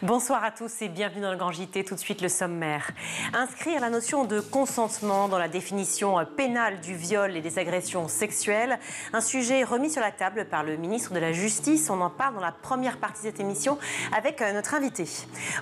Bonsoir à tous et bienvenue dans le Grand JT. Tout de suite le sommaire. Inscrire la notion de consentement dans la définition pénale du viol et des agressions sexuelles. Un sujet remis sur la table par le ministre de la Justice. On en parle dans la première partie de cette émission avec notre invité.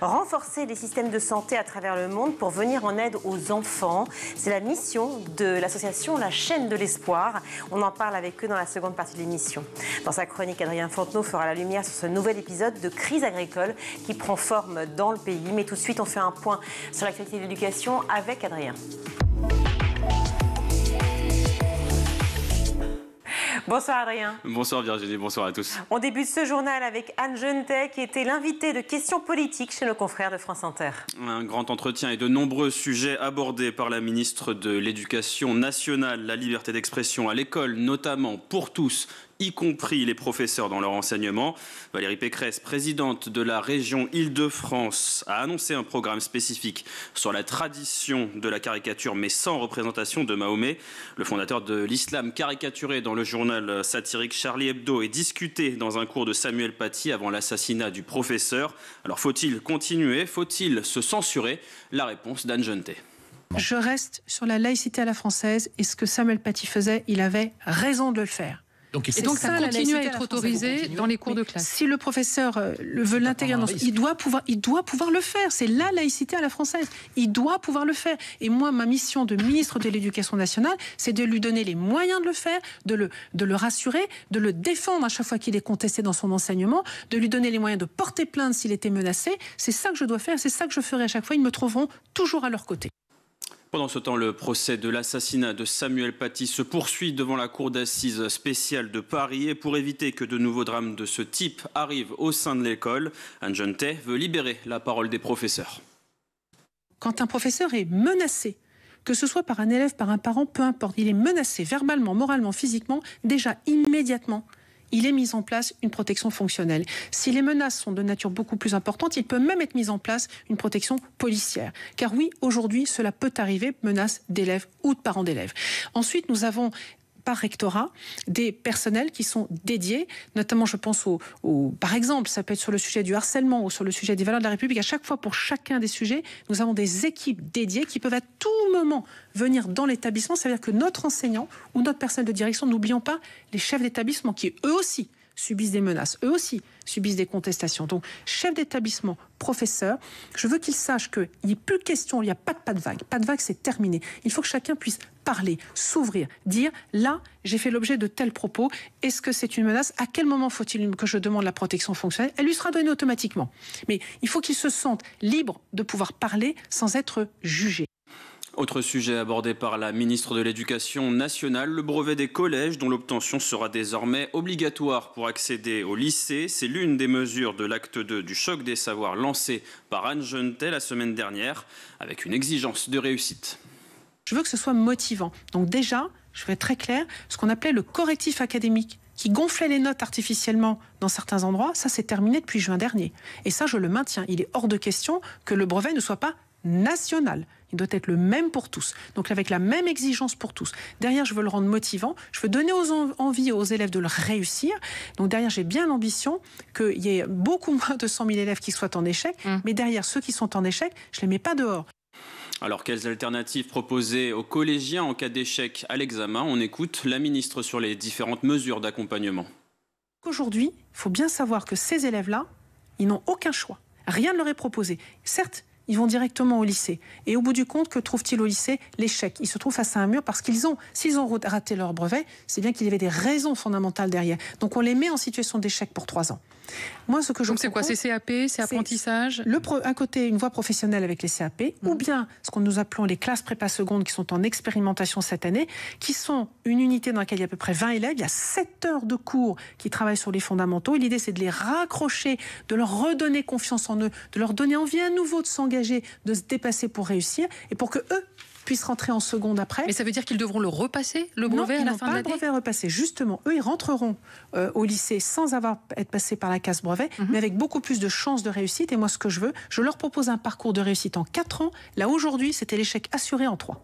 Renforcer les systèmes de santé à travers le monde pour venir en aide aux enfants. C'est la mission de l'association La Chaîne de l'Espoir. On en parle avec eux dans la seconde partie de l'émission. Dans sa chronique, Adrien Fontenot fera la lumière sur ce nouvel épisode de crise agricole qui prend forme dans le pays. Mais tout de suite, on fait un point sur l'actualité de l'éducation avec Adrien. Bonsoir Adrien. Bonsoir Virginie, bonsoir à tous. On débute ce journal avec Anne Genetet qui était l'invitée de questions politiques chez nos confrères de France Inter. Un grand entretien et de nombreux sujets abordés par la ministre de l'Éducation nationale, la liberté d'expression à l'école, notamment pour tous, y compris les professeurs dans leur enseignement. Valérie Pécresse, présidente de la région Île-de-France, a annoncé un programme spécifique sur la tradition de la caricature, mais sans représentation de Mahomet. Le fondateur de l'islam caricaturé dans le journal satirique Charlie Hebdo est discuté dans un cours de Samuel Paty avant l'assassinat du professeur. Alors faut-il continuer? Faut-il se censurer? La réponse d'Anne Genetet. Je reste sur la laïcité à la française et ce que Samuel Paty faisait, il avait raison de le faire. Donc ça continue à être autorisé dans les cours de classe. Si le professeur veut l'intégrer, il doit pouvoir le faire. C'est la laïcité à la française. Il doit pouvoir le faire. Et moi, ma mission de ministre de l'Éducation nationale, c'est de lui donner les moyens de le faire, de le rassurer, de le défendre à chaque fois qu'il est contesté dans son enseignement, de lui donner les moyens de porter plainte s'il était menacé. C'est ça que je dois faire, c'est ça que je ferai à chaque fois. Ils me trouveront toujours à leur côté. Pendant ce temps, le procès de l'assassinat de Samuel Paty se poursuit devant la cour d'assises spéciale de Paris. Et pour éviter que de nouveaux drames de ce type arrivent au sein de l'école, Anne Genetet veut libérer la parole des professeurs. Quand un professeur est menacé, que ce soit par un élève, par un parent, peu importe, il est menacé verbalement, moralement, physiquement, déjà immédiatement, il est mis en place une protection fonctionnelle. Si les menaces sont de nature beaucoup plus importante, il peut même être mis en place une protection policière. Car oui, aujourd'hui, cela peut arriver, menaces d'élèves ou de parents d'élèves. Ensuite, nous avons par rectorat des personnels qui sont dédiés, notamment je pense par exemple, ça peut être sur le sujet du harcèlement ou sur le sujet des valeurs de la République. À chaque fois, pour chacun des sujets, nous avons des équipes dédiées qui peuvent à tout moment venir dans l'établissement. Ça veut dire que notre enseignant ou notre personnel de direction, n'oublions pas les chefs d'établissement qui eux aussi subissent des menaces, eux aussi subissent des contestations. Donc, chef d'établissement, professeur, je veux qu'ils sachent qu'il n'y ait plus de questions, il n'y a pas de vague. Pas de vague, c'est terminé. Il faut que chacun puisse parler, s'ouvrir, dire là, j'ai fait l'objet de tels propos. Est-ce que c'est une menace? À quel moment faut-il que je demande la protection fonctionnelle? Elle lui sera donnée automatiquement. Mais il faut qu'il se sente libre de pouvoir parler sans être jugé. Autre sujet abordé par la ministre de l'Éducation nationale, le brevet des collèges dont l'obtention sera désormais obligatoire pour accéder au lycée. C'est l'une des mesures de l'acte 2 du choc des savoirs lancé par Anne Genetet la semaine dernière avec une exigence de réussite. Je veux que ce soit motivant. Donc déjà, je vais être très clair, ce qu'on appelait le correctif académique qui gonflait les notes artificiellement dans certains endroits, ça c'est terminé depuis juin dernier. Et ça, je le maintiens. Il est hors de question que le brevet ne soit pas national. Il doit être le même pour tous. Donc avec la même exigence pour tous. Derrière, je veux le rendre motivant. Je veux donner envie aux élèves de le réussir. Donc derrière, j'ai bien l'ambition qu'il y ait beaucoup moins de 100 000 élèves qui soient en échec. Mais derrière, ceux qui sont en échec, je ne les mets pas dehors. Alors, quelles alternatives proposer aux collégiens en cas d'échec à l'examen? On écoute la ministre sur les différentes mesures d'accompagnement. Aujourd'hui, il faut bien savoir que ces élèves-là, ils n'ont aucun choix. Rien ne leur est proposé. Certes, ils vont directement au lycée. Et au bout du compte, que trouvent-ils au lycée? L'échec. Ils se trouvent face à un mur parce s'ils ont raté leur brevet, c'est bien qu'il y avait des raisons fondamentales derrière. Donc on les met en situation d'échec pour 3 ans. Moi, ce que je Donc c'est quoi? C'est CAP, c'est apprentissage? Un côté, une voie professionnelle avec les CAP, ou bien ce que nous appelons les classes prépa secondes qui sont en expérimentation cette année, qui sont une unité dans laquelle il y a à peu près 20 élèves, il y a 7 heures de cours qui travaillent sur les fondamentaux, et l'idée c'est de les raccrocher, de leur redonner confiance en eux, de leur donner envie à nouveau de s'engager, de se dépasser pour réussir, et pour que eux puissent rentrer en seconde après. Mais ça veut dire qu'ils devront le repasser, le brevet, à la fin de l'année? Non, ils n'ont pas le brevet à repasser. Justement, eux, ils rentreront au lycée sans être passés par la case brevet, mais avec beaucoup plus de chances de réussite. Et moi, ce que je veux, je leur propose un parcours de réussite en 4 ans. Là, aujourd'hui, c'était l'échec assuré en 3.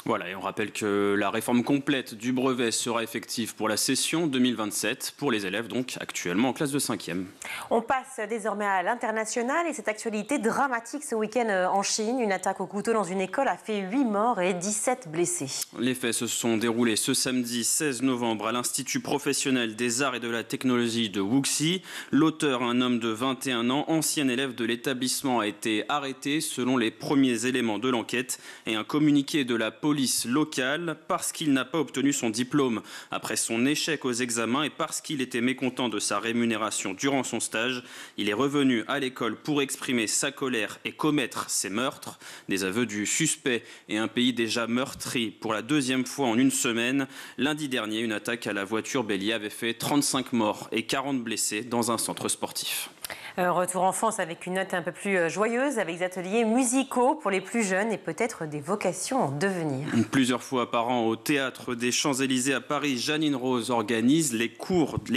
Voilà, et on rappelle que la réforme complète du brevet sera effective pour la session 2027 pour les élèves donc actuellement en classe de 5e. On passe désormais à l'international et cette actualité dramatique ce week-end en Chine. Une attaque au couteau dans une école a fait 8 morts et 17 blessés. Les faits se sont déroulés ce samedi 16 novembre à l'Institut professionnel des arts et de la technologie de Wuxi. L'auteur, un homme de 21 ans, ancien élève de l'établissement, a été arrêté selon les premiers éléments de l'enquête et un communiqué de la police locale parce qu'il n'a pas obtenu son diplôme après son échec aux examens et parce qu'il était mécontent de sa rémunération durant son stage. Il est revenu à l'école pour exprimer sa colère et commettre ses meurtres. Des aveux du suspect et un pays déjà meurtri pour la deuxième fois en une semaine. Lundi dernier, une attaque à la voiture bélier avait fait 35 morts et 40 blessés dans un centre sportif. Retour en France avec une note un peu plus joyeuse, avec des ateliers musicaux pour les plus jeunes et peut-être des vocations en devenir. Plusieurs fois par an au Théâtre des Champs-Élysées à Paris, Janine Rose organise les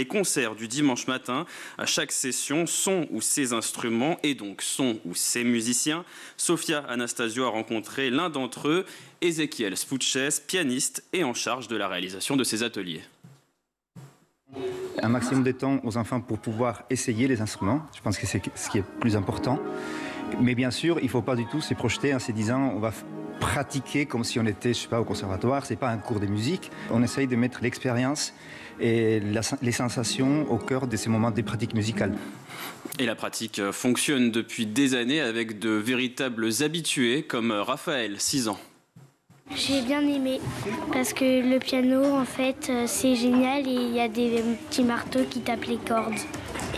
concerts du dimanche matin. À chaque session, son ou ses instruments et donc son ou ses musiciens. Sophia Anastasio a rencontré l'un d'entre eux, Ezequiel Spouches, pianiste et en charge de la réalisation de ces ateliers. Un maximum de temps aux enfants pour pouvoir essayer les instruments. Je pense que c'est ce qui est plus important. Mais bien sûr, il ne faut pas du tout se projeter en se disant on va pratiquer comme si on était, je sais pas, au conservatoire. Ce n'est pas un cours de musique. On essaye de mettre l'expérience et les sensations au cœur de ces moments de pratique musicale. Et la pratique fonctionne depuis des années avec de véritables habitués comme Raphaël, 6 ans. J'ai bien aimé parce que le piano, en fait, c'est génial et il y a des petits marteaux qui tapent les cordes.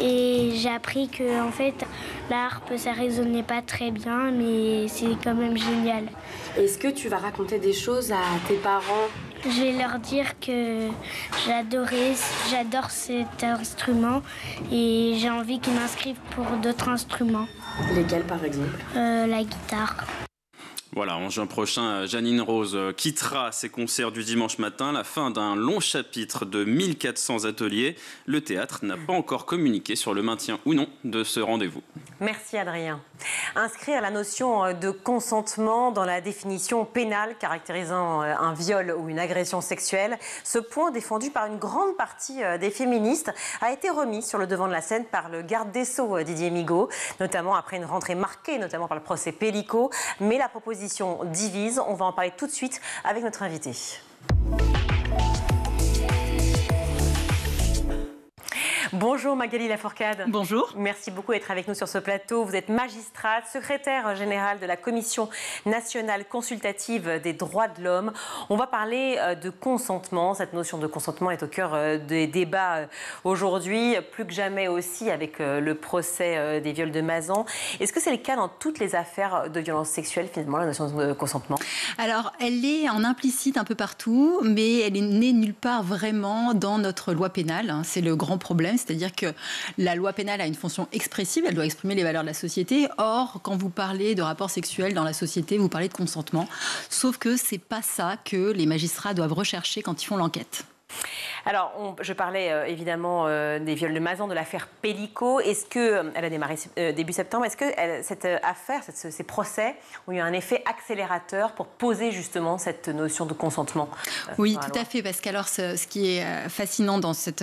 Et j'ai appris que, en fait, la harpe, ça résonnait pas très bien, mais c'est quand même génial. Est-ce que tu vas raconter des choses à tes parents ? Je vais leur dire que j'adore cet instrument et j'ai envie qu'ils m'inscrivent pour d'autres instruments. Lesquels, par exemple ? La guitare. Voilà, en juin prochain, Janine Rose quittera ses concerts du dimanche matin, la fin d'un long chapitre de 1400 ateliers. Le théâtre n'a pas encore communiqué sur le maintien ou non de ce rendez-vous. Merci Adrien. Inscrire la notion de consentement dans la définition pénale caractérisant un viol ou une agression sexuelle, ce point défendu par une grande partie des féministes a été remis sur le devant de la scène par le garde des Sceaux Didier Migaud, notamment après une rentrée marquée, notamment par le procès Pellico. Mais la proposition divise. On va en parler tout de suite avec notre invité. Bonjour Magali Lafourcade. Bonjour. Merci beaucoup d'être avec nous sur ce plateau. Vous êtes magistrate, secrétaire générale de la Commission nationale consultative des droits de l'homme. On va parler de consentement. Cette notion de consentement est au cœur des débats aujourd'hui, plus que jamais aussi avec le procès des viols de Mazan. Est-ce que c'est le cas dans toutes les affaires de violences sexuelles, finalement, la notion de consentement ? Alors, elle est en implicite un peu partout, mais elle n'est nulle part vraiment dans notre loi pénale. C'est le grand problème. C'est-à-dire que la loi pénale a une fonction expressive, elle doit exprimer les valeurs de la société. Or, quand vous parlez de rapports sexuels dans la société, vous parlez de consentement. Sauf que c'est pas ça que les magistrats doivent rechercher quand ils font l'enquête. Alors, je parlais évidemment des viols de Mazan, de l'affaire Pellico. Est-ce que, elle a démarré début septembre, est-ce que cette affaire, ces procès, ont eu un effet accélérateur pour poser justement cette notion de consentement Oui, tout à fait, parce qu'alors, ce qui est fascinant dans cette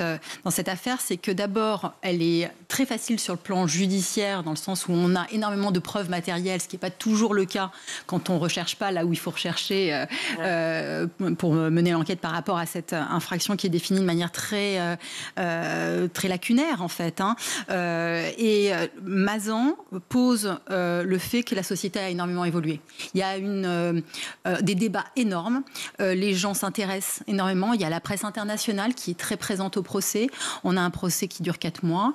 affaire, c'est que d'abord, elle est très facile sur le plan judiciaire, dans le sens où on a énormément de preuves matérielles, ce qui n'est pas toujours le cas quand on ne recherche pas là où il faut rechercher pour mener l'enquête par rapport à cette infraction qui est définie de manière très lacunaire en fait. Et Mazan pose le fait que la société a énormément évolué. Il y a des débats énormes. Les gens s'intéressent énormément. Il y a la presse internationale qui est très présente au procès. On a un procès qui dure 4 mois,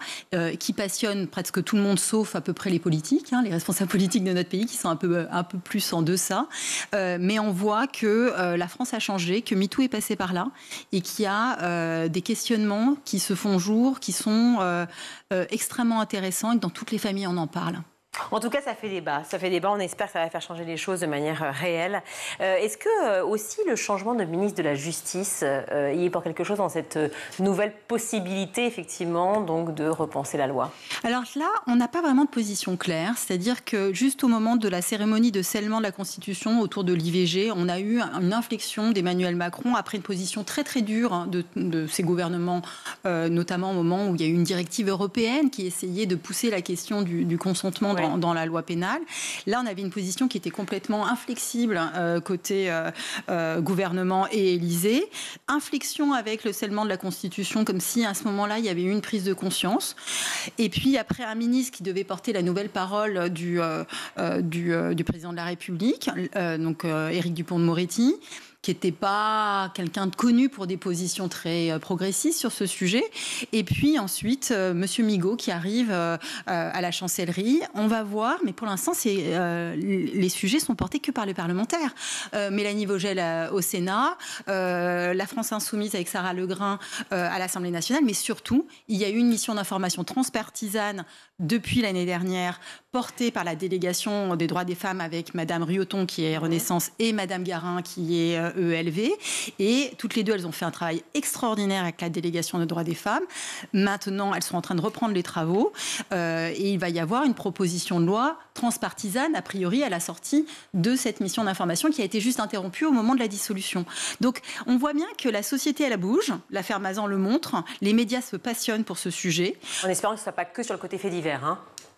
qui passionne presque tout le monde sauf à peu près les politiques, les responsables politiques de notre pays qui sont un peu plus en deçà. Mais on voit que la France a changé, que MeToo est passé par là et qu'il y a des questionnements qui se font jour, qui sont extrêmement intéressants et que dans toutes les familles on en parle. En tout cas, ça fait débat. Ça fait débat. On espère que ça va faire changer les choses de manière réelle. Est-ce que aussi le changement de ministre de la Justice y est pour quelque chose dans cette nouvelle possibilité, effectivement, donc de repenser la loi? Alors là, on n'a pas vraiment de position claire. C'est-à-dire que juste au moment de la cérémonie de scellement de la Constitution autour de l'IVG, on a eu une inflexion d'Emmanuel Macron après une position très très dure de ses gouvernements, notamment au moment où il y a eu une directive européenne qui essayait de pousser la question du consentement dans la loi pénale. Là, on avait une position qui était complètement inflexible côté gouvernement et Élysée. Inflexion avec le scellement de la Constitution, comme si à ce moment-là, il y avait eu une prise de conscience. Et puis après, un ministre qui devait porter la nouvelle parole du président de la République, donc Éric Dupond-Moretti, qui n'était pas quelqu'un de connu pour des positions très progressistes sur ce sujet. Et puis ensuite, Monsieur Migaud qui arrive à la chancellerie. On va voir, mais pour l'instant, les sujets sont portés que par les parlementaires. Mélanie Vogel au Sénat, la France Insoumise avec Sarah Legrain à l'Assemblée nationale, mais surtout, il y a eu une mission d'information transpartisane depuis l'année dernière, portée par la délégation des droits des femmes avec Madame Rioton qui est Renaissance et Madame Garin qui est ELV. Et toutes les deux, elles ont fait un travail extraordinaire avec la délégation des droits des femmes. Maintenant, elles sont en train de reprendre les travaux et il va y avoir une proposition de loi transpartisane, a priori, à la sortie de cette mission d'information qui a été juste interrompue au moment de la dissolution. Donc, on voit bien que la société, elle bouge. L'affaire Mazan le montre. Les médias se passionnent pour ce sujet. En espérant que ce ne soit pas que sur le côté fait divers.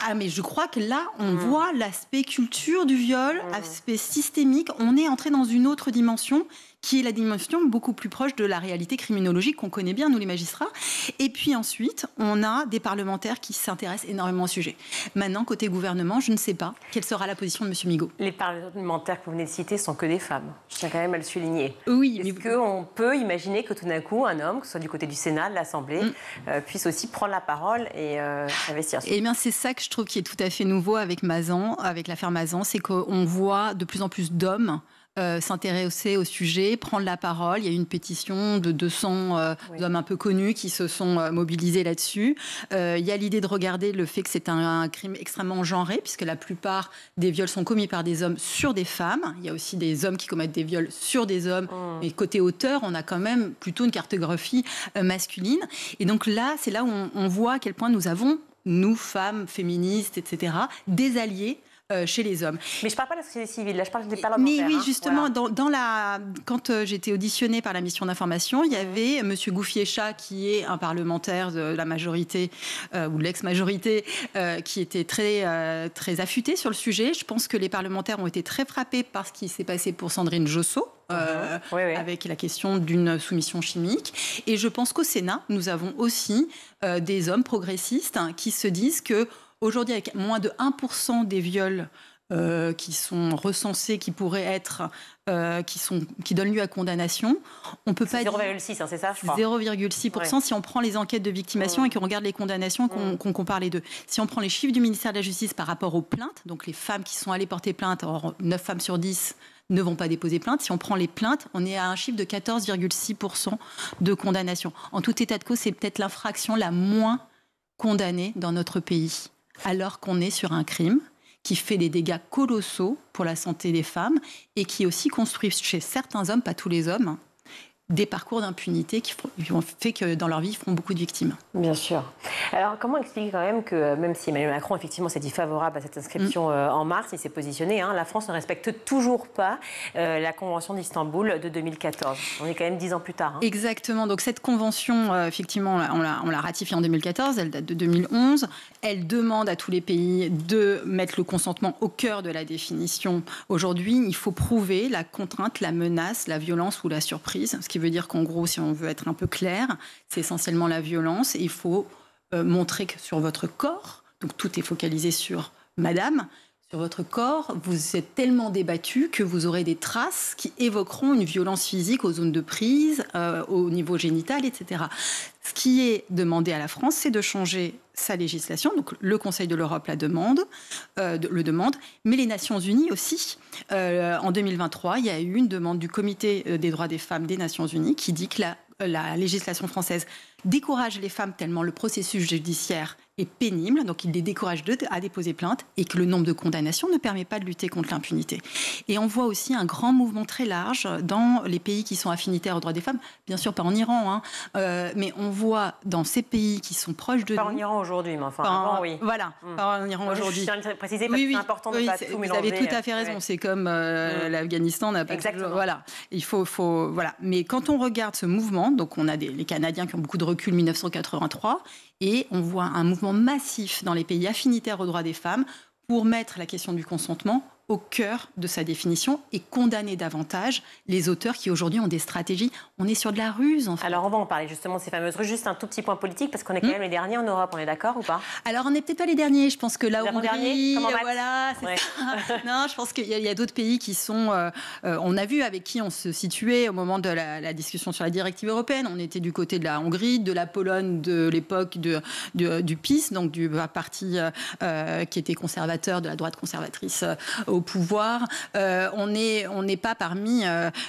Ah, mais je crois que là, on voit l'aspect culture du viol, aspect systémique. On est entré dans une autre dimension qui est la dimension beaucoup plus proche de la réalité criminologique qu'on connaît bien, nous les magistrats. Et puis ensuite, on a des parlementaires qui s'intéressent énormément au sujet. Maintenant, côté gouvernement, je ne sais pas quelle sera la position de M. Migaud. Les parlementaires que vous venez de citer sont que des femmes. Je tiens quand même à le souligner. Oui. Est-ce qu'on peut imaginer que tout d'un coup, un homme, que ce soit du côté du Sénat, de l'Assemblée, puisse aussi prendre la parole et investir? Eh bien, c'est ça que je trouve qui est tout à fait nouveau avec Mazan, avec l'affaire Mazan, c'est qu'on voit de plus en plus d'hommes s'intéresser au sujet, prendre la parole. Il y a eu une pétition de 200 hommes un peu connus qui se sont mobilisés là-dessus. Il y a l'idée de regarder le fait que c'est un crime extrêmement genré, puisque la plupart des viols sont commis par des hommes sur des femmes. Il y a aussi des hommes qui commettent des viols sur des hommes. Mais côté auteur, on a quand même plutôt une cartographie masculine. Et donc là, c'est là où on voit à quel point nous avons, nous, femmes, féministes, etc., des alliés chez les hommes. Mais je ne parle pas de la société civile, là je parle des parlementaires. Mais oui, justement, quand j'ai été auditionnée par la mission d'information, il y avait M. Gouffier-Cha, qui est un parlementaire de la majorité, ou de l'ex-majorité, qui était très affûté sur le sujet. Je pense que les parlementaires ont été très frappés par ce qui s'est passé pour Sandrine Josso, avec la question d'une soumission chimique. Et je pense qu'au Sénat, nous avons aussi des hommes progressistes qui se disent que aujourd'hui, avec moins de 1% des viols qui sont recensés, qui pourraient être, qui donnent lieu à condamnation, on peut pas dire 0,6, c'est ça, je crois. 0,6% si on prend les enquêtes de victimation et qu'on regarde les condamnations, qu'on compare les deux. Si on prend les chiffres du ministère de la Justice par rapport aux plaintes, donc les femmes qui sont allées porter plainte, or 9 femmes sur 10 ne vont pas déposer plainte. Si on prend les plaintes, on est à un chiffre de 14,6% de condamnation. En tout état de cause, c'est peut-être l'infraction la moins condamnée dans notre pays, alors qu'on est sur un crime qui fait des dégâts colossaux pour la santé des femmes et qui aussi construit chez certains hommes, pas tous les hommes, des parcours d'impunité qui ont fait que dans leur vie, ils feront beaucoup de victimes. Bien sûr. Alors, comment expliquer quand même que, même si Emmanuel Macron, effectivement, s'est dit favorable à cette inscription en mars, il s'est positionné, la France ne respecte toujours pas la Convention d'Istanbul de 2014. On est quand même 10 ans plus tard. Exactement. Donc, cette convention, effectivement, on l'a ratifiée en 2014, elle date de 2011. Elle demande à tous les pays de mettre le consentement au cœur de la définition. Aujourd'hui, il faut prouver la contrainte, la menace, la violence ou la surprise, ce qui veut dire qu'en gros, si on veut être un peu clair, c'est essentiellement la violence. Il faut montrer que sur votre corps, donc tout est focalisé sur madame, sur votre corps, vous êtes tellement débattu que vous aurez des traces qui évoqueront une violence physique aux zones de prise, au niveau génital, etc. Ce qui est demandé à la France, c'est de changer sa législation. Donc le Conseil de l'Europe le demande, mais les Nations Unies aussi. En 2023, il y a eu une demande du Comité des droits des femmes des Nations Unies qui dit que la législation française décourage les femmes tellement le processus judiciaire est pénible, donc il les décourage à déposer plainte, et que le nombre de condamnations ne permet pas de lutter contre l'impunité. Et on voit aussi un grand mouvement très large dans les pays qui sont affinitaires aux droits des femmes, bien sûr pas en Iran, mais on voit dans ces pays qui sont proches de nous... Pas en Iran aujourd'hui, mais enfin avant, oui. Voilà, pas en Iran aujourd'hui. Je tiens à préciser parce que c'est important de ne pas tout mélanger. Vous avez tout à fait raison, c'est comme l'Afghanistan n'a pas toujours... Voilà, il faut... Voilà. Mais quand on regarde ce mouvement, donc on a les Canadiens qui ont beaucoup de recul 1983, et on voit un mouvement massif dans les pays affinitaires aux droits des femmes pour mettre la question du consentement au cœur de sa définition et condamner davantage les auteurs qui aujourd'hui ont des stratégies. On est sur de la ruse, en fait. Alors on va en parler justement de ces fameuses ruses. Juste un tout petit point politique parce qu'on est quand même les derniers en Europe. On est d'accord ou pas? Alors on n'est peut-être pas les derniers. Je pense que la Hongrie, voilà, ouais. Non, je pense qu'il y a d'autres pays qui sont. On a vu avec qui on se situait au moment de la discussion sur la directive européenne. On était du côté de la Hongrie, de la Pologne de l'époque du PiS, donc du parti qui était conservateur, de la droite conservatrice au pouvoir. On n'est pas parmi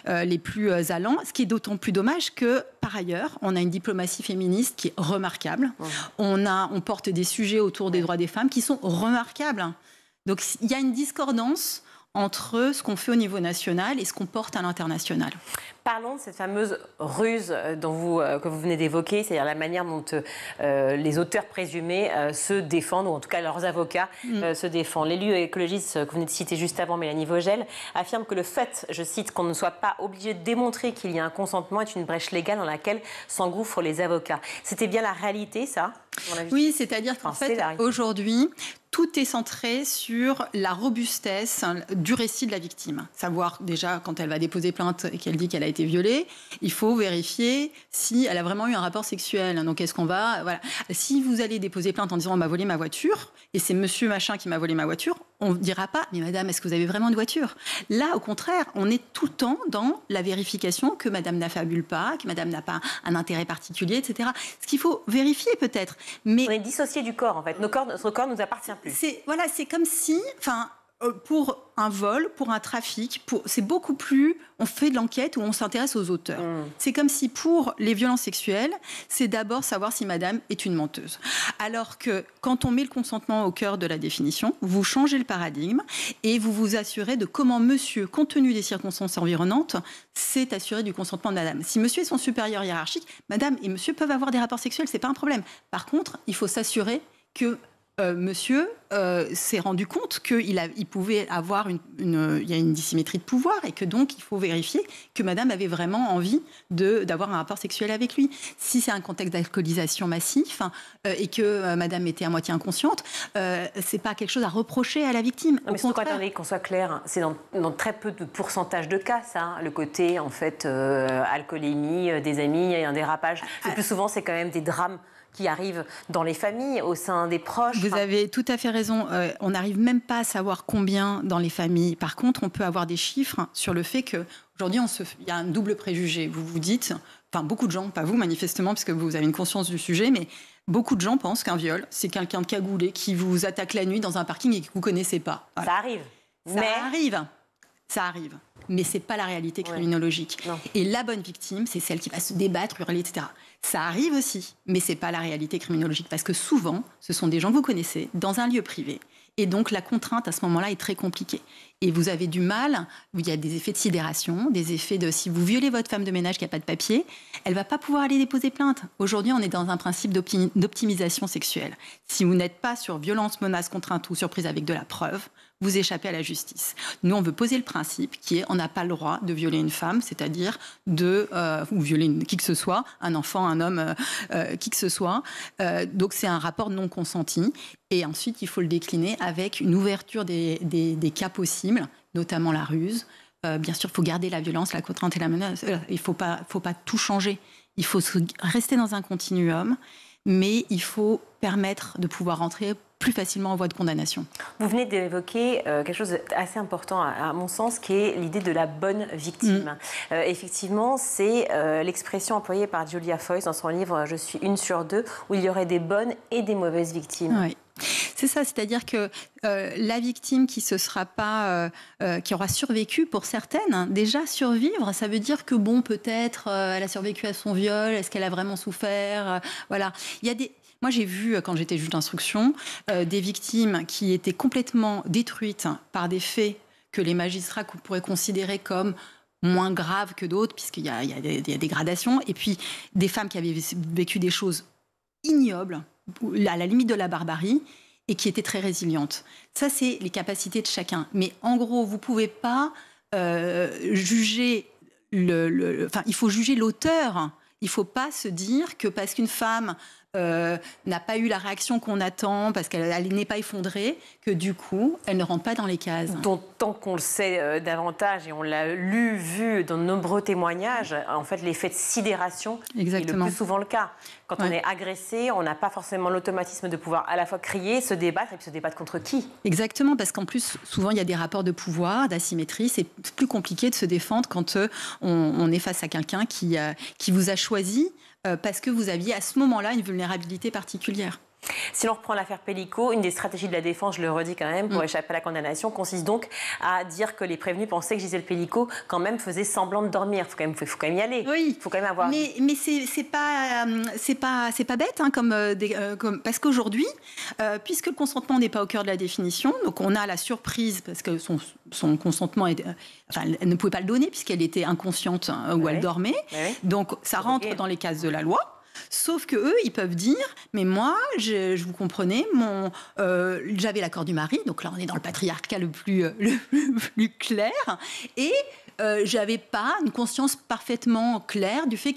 les plus allants, ce qui est d'autant plus dommage que, par ailleurs, on a une diplomatie féministe qui est remarquable. On porte des sujets autour des droits des femmes qui sont remarquables. Donc il y a une discordance entre ce qu'on fait au niveau national et ce qu'on porte à l'international. Parlons de cette fameuse ruse que vous venez d'évoquer, c'est-à-dire la manière dont les auteurs présumés se défendent, ou en tout cas leurs avocats se défendent. L'élu écologiste que vous venez de citer juste avant, Mélanie Vogel, affirme que le fait, je cite, qu'on ne soit pas obligé de démontrer qu'il y a un consentement est une brèche légale dans laquelle s'engouffrent les avocats. C'était bien la réalité, ça? Oui, c'est-à-dire qu'en fait, aujourd'hui, tout est centré sur la robustesse du récit de la victime. Savoir déjà, quand elle va déposer plainte et qu'elle dit qu'elle a été violée, il faut vérifier si elle a vraiment eu un rapport sexuel. Donc, est-ce qu'on va... Voilà. Si vous allez déposer plainte en disant « on m'a volé ma voiture » et c'est monsieur machin qui m'a volé ma voiture, on ne dira pas « mais madame, est-ce que vous avez vraiment une voiture ?» Là, au contraire, on est tout le temps dans la vérification que madame n'affabule pas, que madame n'a pas un intérêt particulier, etc. Ce qu'il faut vérifier peut-être. Mais... On est dissocié du corps, en fait. Notre corps ne nous appartient plus. C'est comme si... Pour un vol, pour un trafic, c'est beaucoup plus... On fait de l'enquête où on s'intéresse aux auteurs. C'est comme si pour les violences sexuelles, c'est d'abord savoir si madame est une menteuse. Alors que quand on met le consentement au cœur de la définition, vous changez le paradigme et vous vous assurez de comment monsieur, compte tenu des circonstances environnantes, s'est assuré du consentement de madame. Si monsieur est son supérieur hiérarchique, madame et monsieur peuvent avoir des rapports sexuels, c'est pas un problème. Par contre, il faut s'assurer que monsieur s'est rendu compte qu'il pouvait avoir il y a une dissymétrie de pouvoir et que donc il faut vérifier que madame avait vraiment envie d'avoir un rapport sexuel avec lui. Si c'est un contexte d'alcoolisation massif et que madame était à moitié inconsciente, c'est pas quelque chose à reprocher à la victime. Non, mais attendez, qu'on soit clair, c'est dans très peu de pourcentage de cas, ça, le côté en fait alcoolémie, des amis, un dérapage. Le plus souvent, c'est quand même des drames qui arrivent dans les familles, au sein des proches. Vous avez tout à fait raison. On n'arrive même pas à savoir combien dans les familles. Par contre, on peut avoir des chiffres sur le fait qu'aujourd'hui, il y a un double préjugé. Vous vous dites, enfin beaucoup de gens, pas vous manifestement, parce que vous avez une conscience du sujet, mais beaucoup de gens pensent qu'un viol, c'est quelqu'un de cagoulé qui vous attaque la nuit dans un parking et que vous ne connaissez pas. Voilà. Ça arrive. Mais ce n'est pas la réalité criminologique. Ouais. Et la bonne victime, c'est celle qui va se débattre, hurler, etc. Ça arrive aussi, mais ce n'est pas la réalité criminologique. Parce que souvent, ce sont des gens que vous connaissez, dans un lieu privé. Et donc, la contrainte, à ce moment-là, est très compliquée. Et vous avez du mal, il y a des effets de sidération, des effets de... Si vous violez votre femme de ménage qui n'a pas de papier, elle ne va pas pouvoir aller déposer plainte. Aujourd'hui, on est dans un principe d'optimisation sexuelle. Si vous n'êtes pas sur violence, menace, contrainte ou surprise avec de la preuve, vous échappez à la justice. Nous, on veut poser le principe qui est on n'a pas le droit de violer une femme, c'est-à-dire ou violer qui que ce soit, un enfant, un homme, qui que ce soit. Donc, c'est un rapport non consenti. Et ensuite, il faut le décliner avec une ouverture des cas possibles, notamment la ruse. Bien sûr, il faut garder la violence, la contrainte et la menace. Il ne faut pas tout changer. Il faut rester dans un continuum, mais il faut permettre de pouvoir rentrer plus facilement en voie de condamnation. Vous venez d'évoquer quelque chose d'assez important à mon sens, qui est l'idée de la bonne victime. Effectivement, c'est l'expression employée par Julia Foyce dans son livre « Je suis une sur deux », où il y aurait des bonnes et des mauvaises victimes. Oui. C'est ça, c'est-à-dire que la victime qui aura survécu pour certaines, hein, déjà survivre, ça veut dire que bon, peut-être elle a survécu à son viol, est-ce qu'elle a vraiment souffert, voilà. Moi, j'ai vu, quand j'étais juge d'instruction, des victimes qui étaient complètement détruites par des faits que les magistrats pourraient considérer comme moins graves que d'autres, puisqu'il y a des gradations, et puis des femmes qui avaient vécu des choses ignobles, à la limite de la barbarie, et qui étaient très résilientes. Ça, c'est les capacités de chacun. Mais en gros, vous ne pouvez pas juger il faut juger l'auteur. Il ne faut pas se dire que parce qu'une femme n'a pas eu la réaction qu'on attend, parce qu'elle n'est pas effondrée, que du coup, elle ne rentre pas dans les cases. Tant qu'on le sait davantage, et on l'a vu dans de nombreux témoignages, en fait, l'effet de sidération est le plus souvent le cas. Quand on est agressé, on n'a pas forcément l'automatisme de pouvoir à la fois crier, se débattre, et puis se débattre contre qui? Exactement, parce qu'en plus, souvent, il y a des rapports de pouvoir, d'asymétrie. C'est plus compliqué de se défendre quand on est face à quelqu'un qui vous a choisi parce que vous aviez à ce moment-là une vulnérabilité particulière. Si l'on reprend l'affaire Pellico, une des stratégies de la défense, je le redis quand même, pour échapper à la condamnation, consiste donc à dire que les prévenus pensaient que Gisèle Pellico, quand même, faisait semblant de dormir. Il faut quand même y aller. Oui. Il faut quand même avoir... Mais c'est pas bête, hein, parce qu'aujourd'hui, puisque le consentement n'est pas au cœur de la définition, donc on a la surprise, parce que son consentement, elle ne pouvait pas le donner, puisqu'elle était inconsciente ou elle dormait. Donc ça rentre dans les cases de la loi. Sauf qu'eux, ils peuvent dire, mais moi, je vous comprenez, j'avais l'accord du mari, donc là on est dans le patriarcat le plus clair, et j'avais pas une conscience parfaitement claire du fait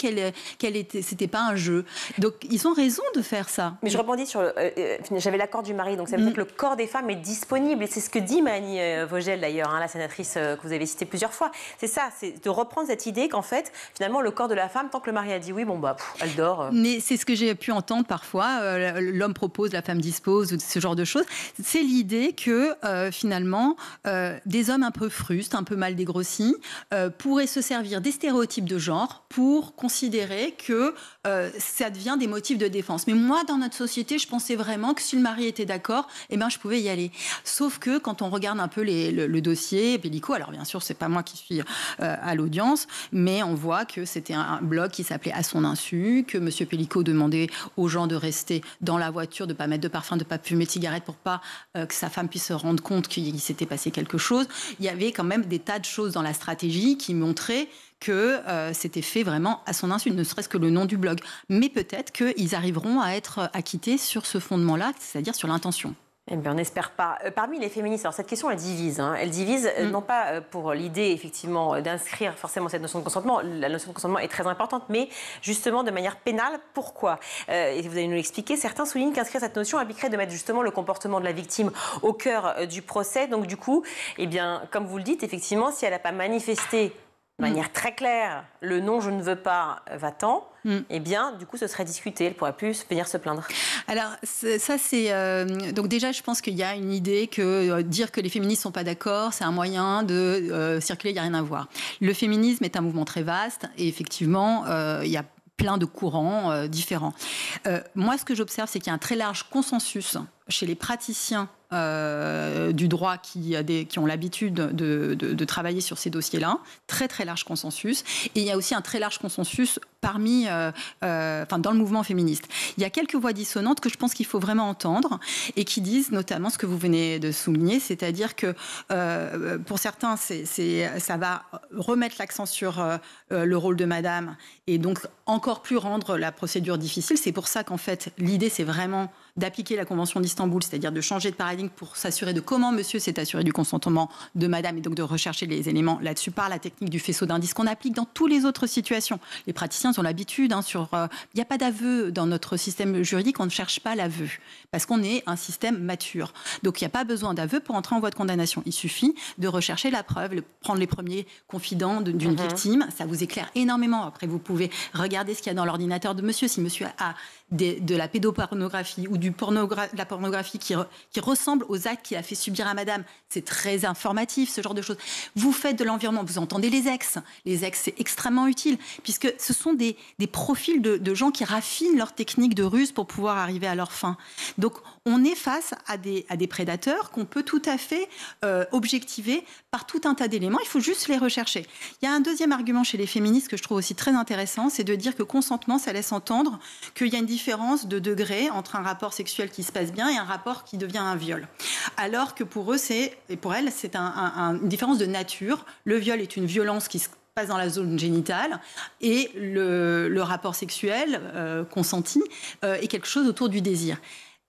c'était pas un jeu. Donc ils ont raison de faire ça. Mais je rebondis sur j'avais l'accord du mari, donc ça veut dire que le corps des femmes est disponible, et c'est ce que dit Mélanie Vogel d'ailleurs, la sénatrice que vous avez citée plusieurs fois. C'est ça, c'est de reprendre cette idée qu'en fait, finalement, le corps de la femme, tant que le mari a dit oui, elle dort. Mais c'est ce que j'ai pu entendre parfois, l'homme propose, la femme dispose, ou ce genre de choses. C'est l'idée que finalement, des hommes un peu frustes, un peu mal dégrossis, pourraient se servir des stéréotypes de genre pour considérer que ça devient des motifs de défense. Mais moi, dans notre société, je pensais vraiment que si le mari était d'accord, je pouvais y aller. Sauf que quand on regarde un peu le dossier Pellico, alors bien sûr, c'est pas moi qui suis à l'audience, mais on voit que c'était un blog qui s'appelait À son insu, que M. Pellico demandait aux gens de rester dans la voiture, de ne pas mettre de parfum, de ne pas fumer de cigarette pour pas que sa femme puisse se rendre compte qu'il s'était passé quelque chose. Il y avait quand même des tas de choses dans la stratégie qui montraient que c'était fait vraiment à son insu, ne serait-ce que le nom du blog. Mais peut-être qu'ils arriveront à être acquittés sur ce fondement-là, c'est-à-dire sur l'intention. Eh bien, on n'espère pas. Parmi les féministes, alors cette question, elle divise. Elle divise non pas pour l'idée, effectivement, d'inscrire forcément cette notion de consentement. La notion de consentement est très importante, mais justement de manière pénale. Pourquoi et vous allez nous l'expliquer. Certains soulignent qu'inscrire cette notion impliquerait de mettre justement le comportement de la victime au cœur du procès. Donc du coup, eh bien, comme vous le dites, effectivement, si elle n'a pas manifesté de manière très claire le non, je ne veux pas, va-t'en, eh bien, du coup, ce serait discuté. Elle ne pourrait plus venir se plaindre. Alors, ça, c'est... donc déjà, je pense qu'il y a une idée que dire que les féministes ne sont pas d'accord, c'est un moyen de circuler, il n'y a rien à voir. Le féminisme est un mouvement très vaste et effectivement, il y a plein de courants différents. Moi, ce que j'observe, c'est qu'il y a un très large consensus chez les praticiens du droit qui ont l'habitude de travailler sur ces dossiers-là, très très large consensus. Et il y a aussi un très large consensus dans le mouvement féministe. Il y a quelques voix dissonantes que je pense qu'il faut vraiment entendre et qui disent notamment ce que vous venez de souligner, c'est-à-dire que pour certains, ça va remettre l'accent sur le rôle de madame et donc encore plus rendre la procédure difficile. C'est pour ça qu'en fait, l'idée, c'est vraiment d'appliquer la Convention d'Istanbul, c'est-à-dire de changer de paradigme pour s'assurer de comment monsieur s'est assuré du consentement de madame et donc de rechercher les éléments là-dessus par la technique du faisceau d'indices qu'on applique dans toutes les autres situations. Les praticiens ont l'habitude, il n'y a pas d'aveu dans notre système juridique, on ne cherche pas l'aveu parce qu'on est un système mature. Donc il n'y a pas besoin d'aveu pour entrer en voie de condamnation. Il suffit de rechercher la preuve, prendre les premiers confidents d'une victime, ça vous éclaire énormément. Après, vous pouvez regarder ce qu'il y a dans l'ordinateur de monsieur, si monsieur a de la pédopornographie ou de la pornographie qui ressemble aux actes qu'il a fait subir à madame. C'est très informatif, ce genre de choses. Vous faites de l'environnement, vous entendez les ex. Les ex, c'est extrêmement utile, puisque ce sont des profils de gens qui raffinent leur technique de ruse pour pouvoir arriver à leur fin. Donc, on est face à des prédateurs qu'on peut tout à fait objectiver par tout un tas d'éléments. Il faut juste les rechercher. Il y a un deuxième argument chez les féministes que je trouve aussi très intéressant, c'est de dire que consentement, ça laisse entendre qu'il y a une différence de degré entre un rapport sexuel qui se passe bien et un rapport qui devient un viol. Alors que pour eux, et pour elles, c'est une différence de nature. Le viol est une violence qui se passe dans la zone génitale et le rapport sexuel consenti est quelque chose autour du désir.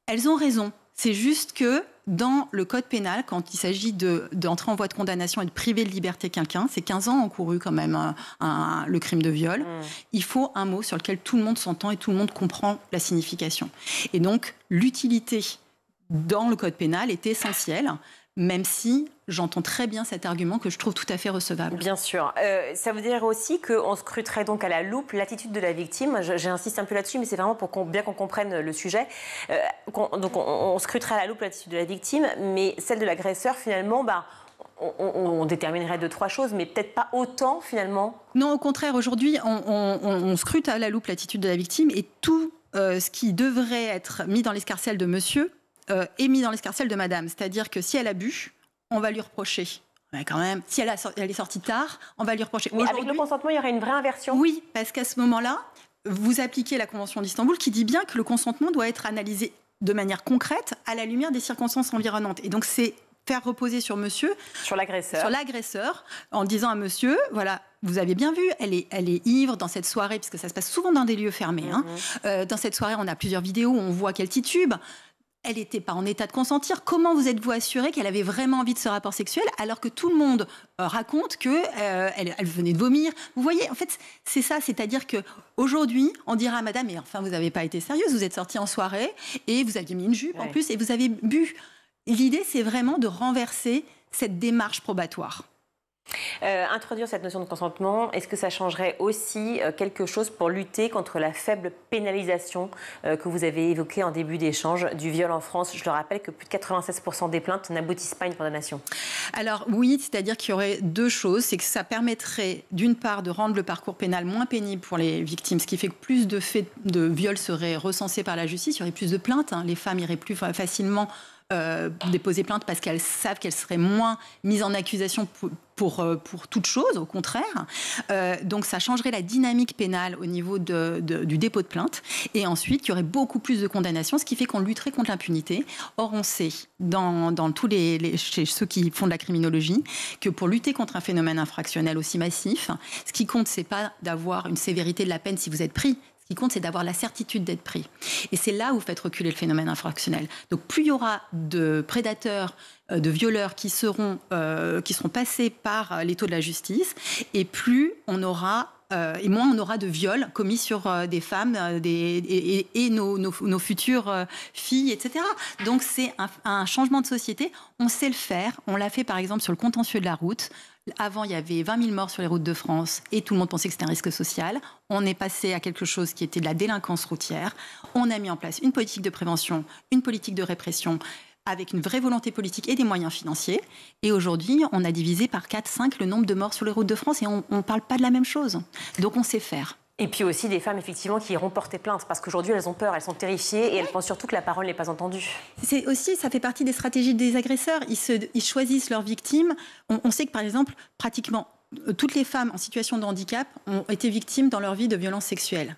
Elles ont raison. C'est juste que dans le code pénal, quand il s'agit d'entrer en voie de condamnation et de priver de liberté quelqu'un, c'est 15 ans encouru quand même le crime de viol, il faut un mot sur lequel tout le monde s'entend et tout le monde comprend la signification. Et donc, l'utilité dans le code pénal est essentielle, même si j'entends très bien cet argument que je trouve tout à fait recevable. Bien sûr. Ça veut dire aussi qu'on scruterait donc à la loupe l'attitude de la victime. J'insiste un peu là-dessus, mais c'est vraiment pour bien qu'on comprenne le sujet. Donc on scruterait à la loupe l'attitude de la victime, mais celle de l'agresseur, finalement, on déterminerait 2-3 choses, mais peut-être pas autant, finalement. Non, au contraire, aujourd'hui, on scrute à la loupe l'attitude de la victime et tout ce qui devrait être mis dans l'escarcelle de monsieur est mis dans l'escarcelle de madame. C'est-à-dire que si elle a bu, on va lui reprocher. Mais quand même, si elle est sortie tard, on va lui reprocher. Mais avec le consentement, il y aurait une vraie inversion. Oui, parce qu'à ce moment-là, vous appliquez la Convention d'Istanbul qui dit bien que le consentement doit être analysé de manière concrète à la lumière des circonstances environnantes. Et donc, c'est faire reposer sur monsieur, sur l'agresseur, en disant à monsieur, voilà, vous avez bien vu, elle est ivre dans cette soirée, puisque ça se passe souvent dans des lieux fermés. Dans cette soirée, on a plusieurs vidéos où on voit qu'elle titube. Elle n'était pas en état de consentir. Comment vous êtes-vous assuré qu'elle avait vraiment envie de ce rapport sexuel alors que tout le monde raconte qu'elle venait de vomir? Vous voyez, en fait, c'est ça. C'est-à-dire qu'aujourd'hui, on dira à madame, mais enfin, vous n'avez pas été sérieuse, vous êtes sortie en soirée et vous aviez mis une jupe en plus et vous avez bu. L'idée, c'est vraiment de renverser cette démarche probatoire. Introduire cette notion de consentement, est-ce que ça changerait aussi quelque chose pour lutter contre la faible pénalisation que vous avez évoquée en début d'échange du viol en France? Je le rappelle que plus de 96% des plaintes n'aboutissent pas à une condamnation. Alors oui, c'est-à-dire qu'il y aurait 2 choses. C'est que ça permettrait d'une part de rendre le parcours pénal moins pénible pour les victimes, ce qui fait que plus de faits de viol seraient recensés par la justice, il y aurait plus de plaintes, les femmes iraient plus facilement déposer plainte parce qu'elles savent qu'elles seraient moins mises en accusation pour toute chose, au contraire. Donc ça changerait la dynamique pénale au niveau du dépôt de plainte. Et ensuite, il y aurait beaucoup plus de condamnations, ce qui fait qu'on lutterait contre l'impunité. Or, on sait, dans chez ceux qui font de la criminologie, que pour lutter contre un phénomène infractionnel aussi massif, ce qui compte, c'est pas d'avoir une sévérité de la peine si vous êtes pris. Ce qui compte, c'est d'avoir la certitude d'être pris. Et c'est là où vous faites reculer le phénomène infractionnel. Donc plus il y aura de prédateurs, de violeurs qui seront passés par l'étau de la justice, et plus on aura et moins on aura de viols commis sur des femmes et nos futures filles, etc. Donc c'est un changement de société. On sait le faire. On l'a fait par exemple sur le contentieux de la route. Avant, il y avait 20 000 morts sur les routes de France et tout le monde pensait que c'était un risque social. On est passé à quelque chose qui était de la délinquance routière. On a mis en place une politique de prévention, une politique de répression avec une vraie volonté politique et des moyens financiers. Et aujourd'hui, on a divisé par 4-5 le nombre de morts sur les routes de France et on ne parle pas de la même chose. Donc on sait faire. Et puis aussi des femmes, effectivement, qui iront porter plainte parce qu'aujourd'hui, elles ont peur, elles sont terrifiées et elles pensent surtout que la parole n'est pas entendue. C'est aussi, ça fait partie des stratégies des agresseurs. Ils choisissent leurs victimes. On sait que, par exemple, pratiquement toutes les femmes en situation de handicap ont été victimes dans leur vie de violences sexuelles.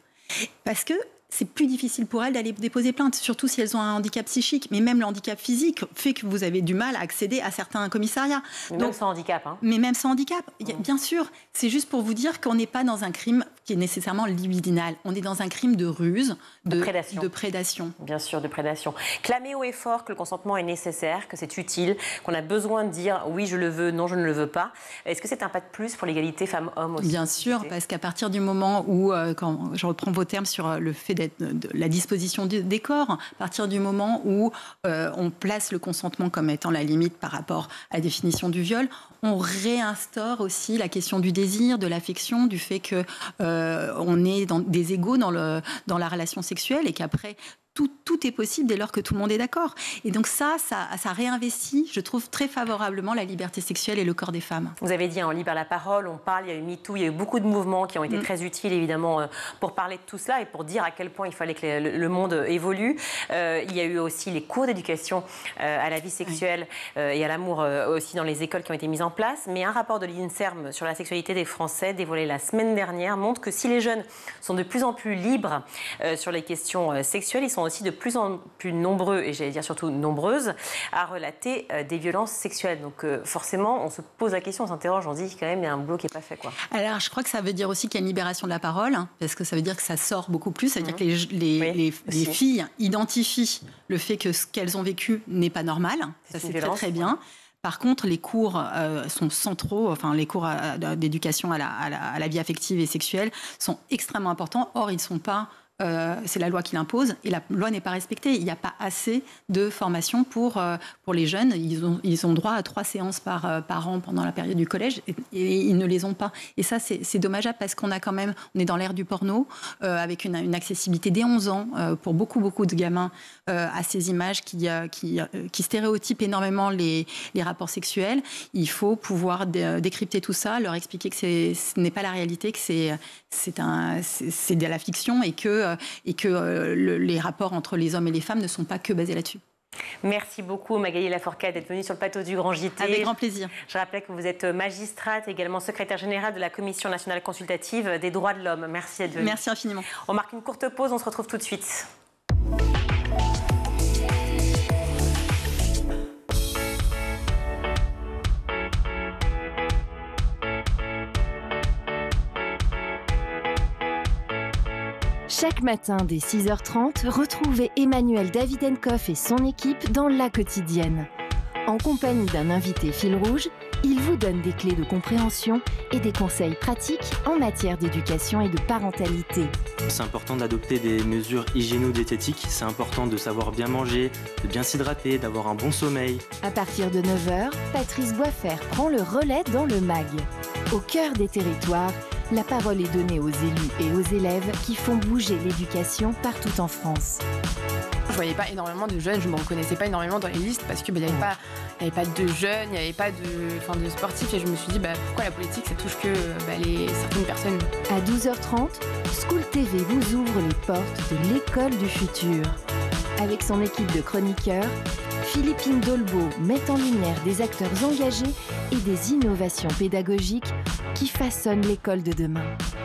Parce que c'est plus difficile pour elles d'aller déposer plainte, surtout si elles ont un handicap psychique. Mais même le handicap physique fait que vous avez du mal à accéder à certains commissariats. Même sans handicap. Mais même sans handicap, bien sûr. C'est juste pour vous dire qu'on n'est pas dans un crime qui est nécessairement libidinal. On est dans un crime de ruse, de prédation. Bien sûr, de prédation. Clamer haut et fort que le consentement est nécessaire, que c'est utile, qu'on a besoin de dire oui, je le veux, non, je ne le veux pas. Est-ce que c'est un pas de plus pour l'égalité femmes-hommes aussi? Bien sûr, parce qu'à partir du moment où, quand je reprends vos termes sur le fait de la disposition des corps, à partir du moment où on place le consentement comme étant la limite par rapport à la définition du viol, on réinstaure aussi la question du désir, de l'affection, du fait que on est des égaux dans la relation sexuelle et qu'après tout est possible dès lors que tout le monde est d'accord. Et donc ça réinvestit, je trouve, très favorablement la liberté sexuelle et le corps des femmes. Vous avez dit, on libère la parole, on parle, il y a eu MeToo, il y a eu beaucoup de mouvements qui ont été très utiles, évidemment, pour parler de tout cela et pour dire à quel point il fallait que le monde évolue. Il y a eu aussi les cours d'éducation à la vie sexuelle et à l'amour aussi dans les écoles qui ont été mises en place. Mais un rapport de l'INSERM sur la sexualité des Français dévoilé la semaine dernière montre que si les jeunes sont de plus en plus libres sur les questions sexuelles, ils sont aussi de plus en plus nombreux, et j'allais dire surtout nombreuses, à relater des violences sexuelles. Donc forcément, on se pose la question, on s'interroge, on se dit quand même il y a un boulot qui n'est pas fait, quoi. Alors je crois que ça veut dire aussi qu'il y a une libération de la parole, parce que ça veut dire que ça sort beaucoup plus, ça veut dire que les filles identifient le fait que ce qu'elles ont vécu n'est pas normal, ça c'est très très bien. Par contre, les cours sont centraux, enfin les cours d'éducation à la vie affective et sexuelle sont extrêmement importants. Or, ils ne sont pas... c'est la loi qui l'impose et la loi n'est pas respectée. Il n'y a pas assez de formation pour les jeunes. Ils ont droit à 3 séances par an pendant la période du collège et ils ne les ont pas. Et ça, c'est dommageable parce qu'on a quand même, on est dans l'ère du porno avec une accessibilité dès 11 ans pour beaucoup de gamins à ces images qui stéréotypent énormément les rapports sexuels. Il faut pouvoir décrypter tout ça, leur expliquer que ce n'est pas la réalité, que c'est de la fiction et que les rapports entre les hommes et les femmes ne sont pas que basés là-dessus. Merci beaucoup Magali Lafourcade d'être venue sur le plateau du Grand JT. Avec grand plaisir. Je rappelle que vous êtes magistrate et également secrétaire générale de la Commission nationale consultative des droits de l'homme. Merci d'être venue. Merci infiniment. On marque une courte pause, on se retrouve tout de suite. Chaque matin dès 6h30, retrouvez Emmanuel Davidenkoff et son équipe dans La Quotidienne. En compagnie d'un invité fil rouge, il vous donne des clés de compréhension et des conseils pratiques en matière d'éducation et de parentalité. C'est important d'adopter des mesures hygiéno-diététiques, c'est important de savoir bien manger, de bien s'hydrater, d'avoir un bon sommeil. À partir de 9h, Patrice Boisfer prend le relais dans le MAG. Au cœur des territoires, la parole est donnée aux élus et aux élèves qui font bouger l'éducation partout en France. Je voyais pas énormément de jeunes, je me reconnaissais pas énormément dans les listes parce que il y avait pas de jeunes, il n'y avait pas de sportifs et je me suis dit pourquoi la politique ça touche que certaines personnes. À 12h30, School TV vous ouvre les portes de l'école du futur. Avec son équipe de chroniqueurs, Philippine Dolbeau met en lumière des acteurs engagés et des innovations pédagogiques qui façonnent l'école de demain.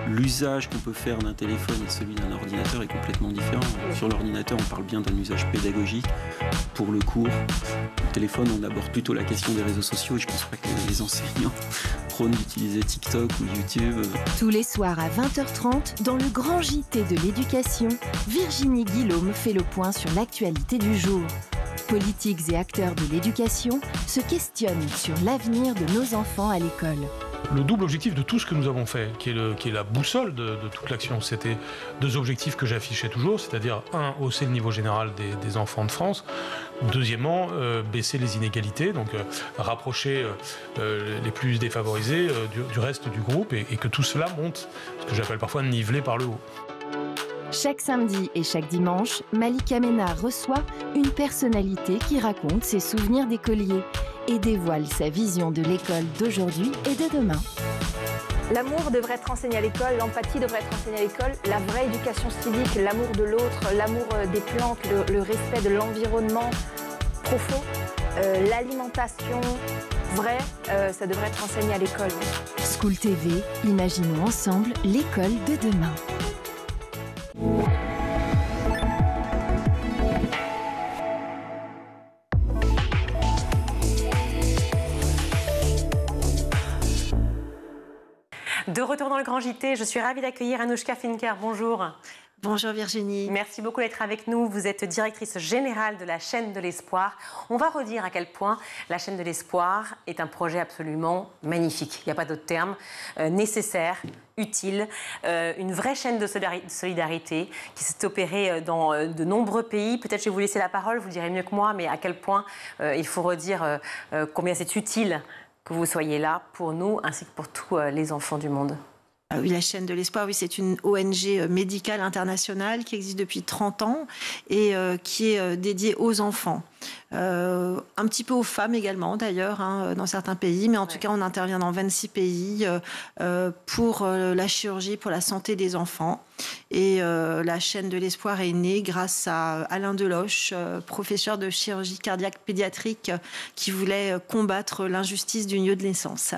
L'usage qu'on peut faire d'un téléphone et celui d'un ordinateur est complètement différent. Sur l'ordinateur, on parle bien d'un usage pédagogique. Pour le cours, le téléphone, on aborde plutôt la question des réseaux sociaux et je ne pense pas que les enseignants prônent d'utiliser TikTok ou YouTube. Tous les soirs à 20h30, dans le grand JT de l'éducation, Virginie Guillaume fait le point sur l'actualité du jour. Politiques et acteurs de l'éducation se questionnent sur l'avenir de nos enfants à l'école. Le double objectif de tout ce que nous avons fait, qui est la boussole de toute l'action, c'était 2 objectifs que j'affichais toujours, c'est-à-dire 1, hausser le niveau général des enfants de France, deuxièmement, baisser les inégalités, donc rapprocher les plus défavorisés du reste du groupe et que tout cela monte, ce que j'appelle parfois niveler par le haut. Chaque samedi et chaque dimanche, Malika Ménard reçoit une personnalité qui raconte ses souvenirs d'écolier et dévoile sa vision de l'école d'aujourd'hui et de demain. L'amour devrait être enseigné à l'école, l'empathie devrait être enseignée à l'école, la vraie éducation civique, l'amour de l'autre, l'amour des plantes, le respect de l'environnement profond, l'alimentation vraie, ça devrait être enseigné à l'école. School TV, imaginons ensemble l'école de demain. De retour dans le Grand JT, je suis ravie d'accueillir Anouchka Finker. Bonjour. Bonjour Virginie. Merci beaucoup d'être avec nous. Vous êtes directrice générale de la chaîne de l'espoir. On va redire à quel point la chaîne de l'espoir est un projet absolument magnifique. Il n'y a pas d'autre terme. Nécessaire, utile, une vraie chaîne de solidarité qui s'est opérée dans de nombreux pays. Peut-être je vais vous laisser la parole, vous le direz mieux que moi, mais à quel point il faut redire combien c'est utile que vous soyez là pour nous ainsi que pour tous les enfants du monde. Oui, la chaîne de l'espoir, oui, c'est une ONG médicale internationale qui existe depuis 30 ans et qui est dédiée aux enfants. Un petit peu aux femmes également, d'ailleurs, dans certains pays, mais en tout cas, on intervient dans 26 pays pour la chirurgie, pour la santé des enfants. Et la chaîne de l'espoir est née grâce à Alain Deloche, professeur de chirurgie cardiaque pédiatrique, qui voulait combattre l'injustice du lieu de naissance.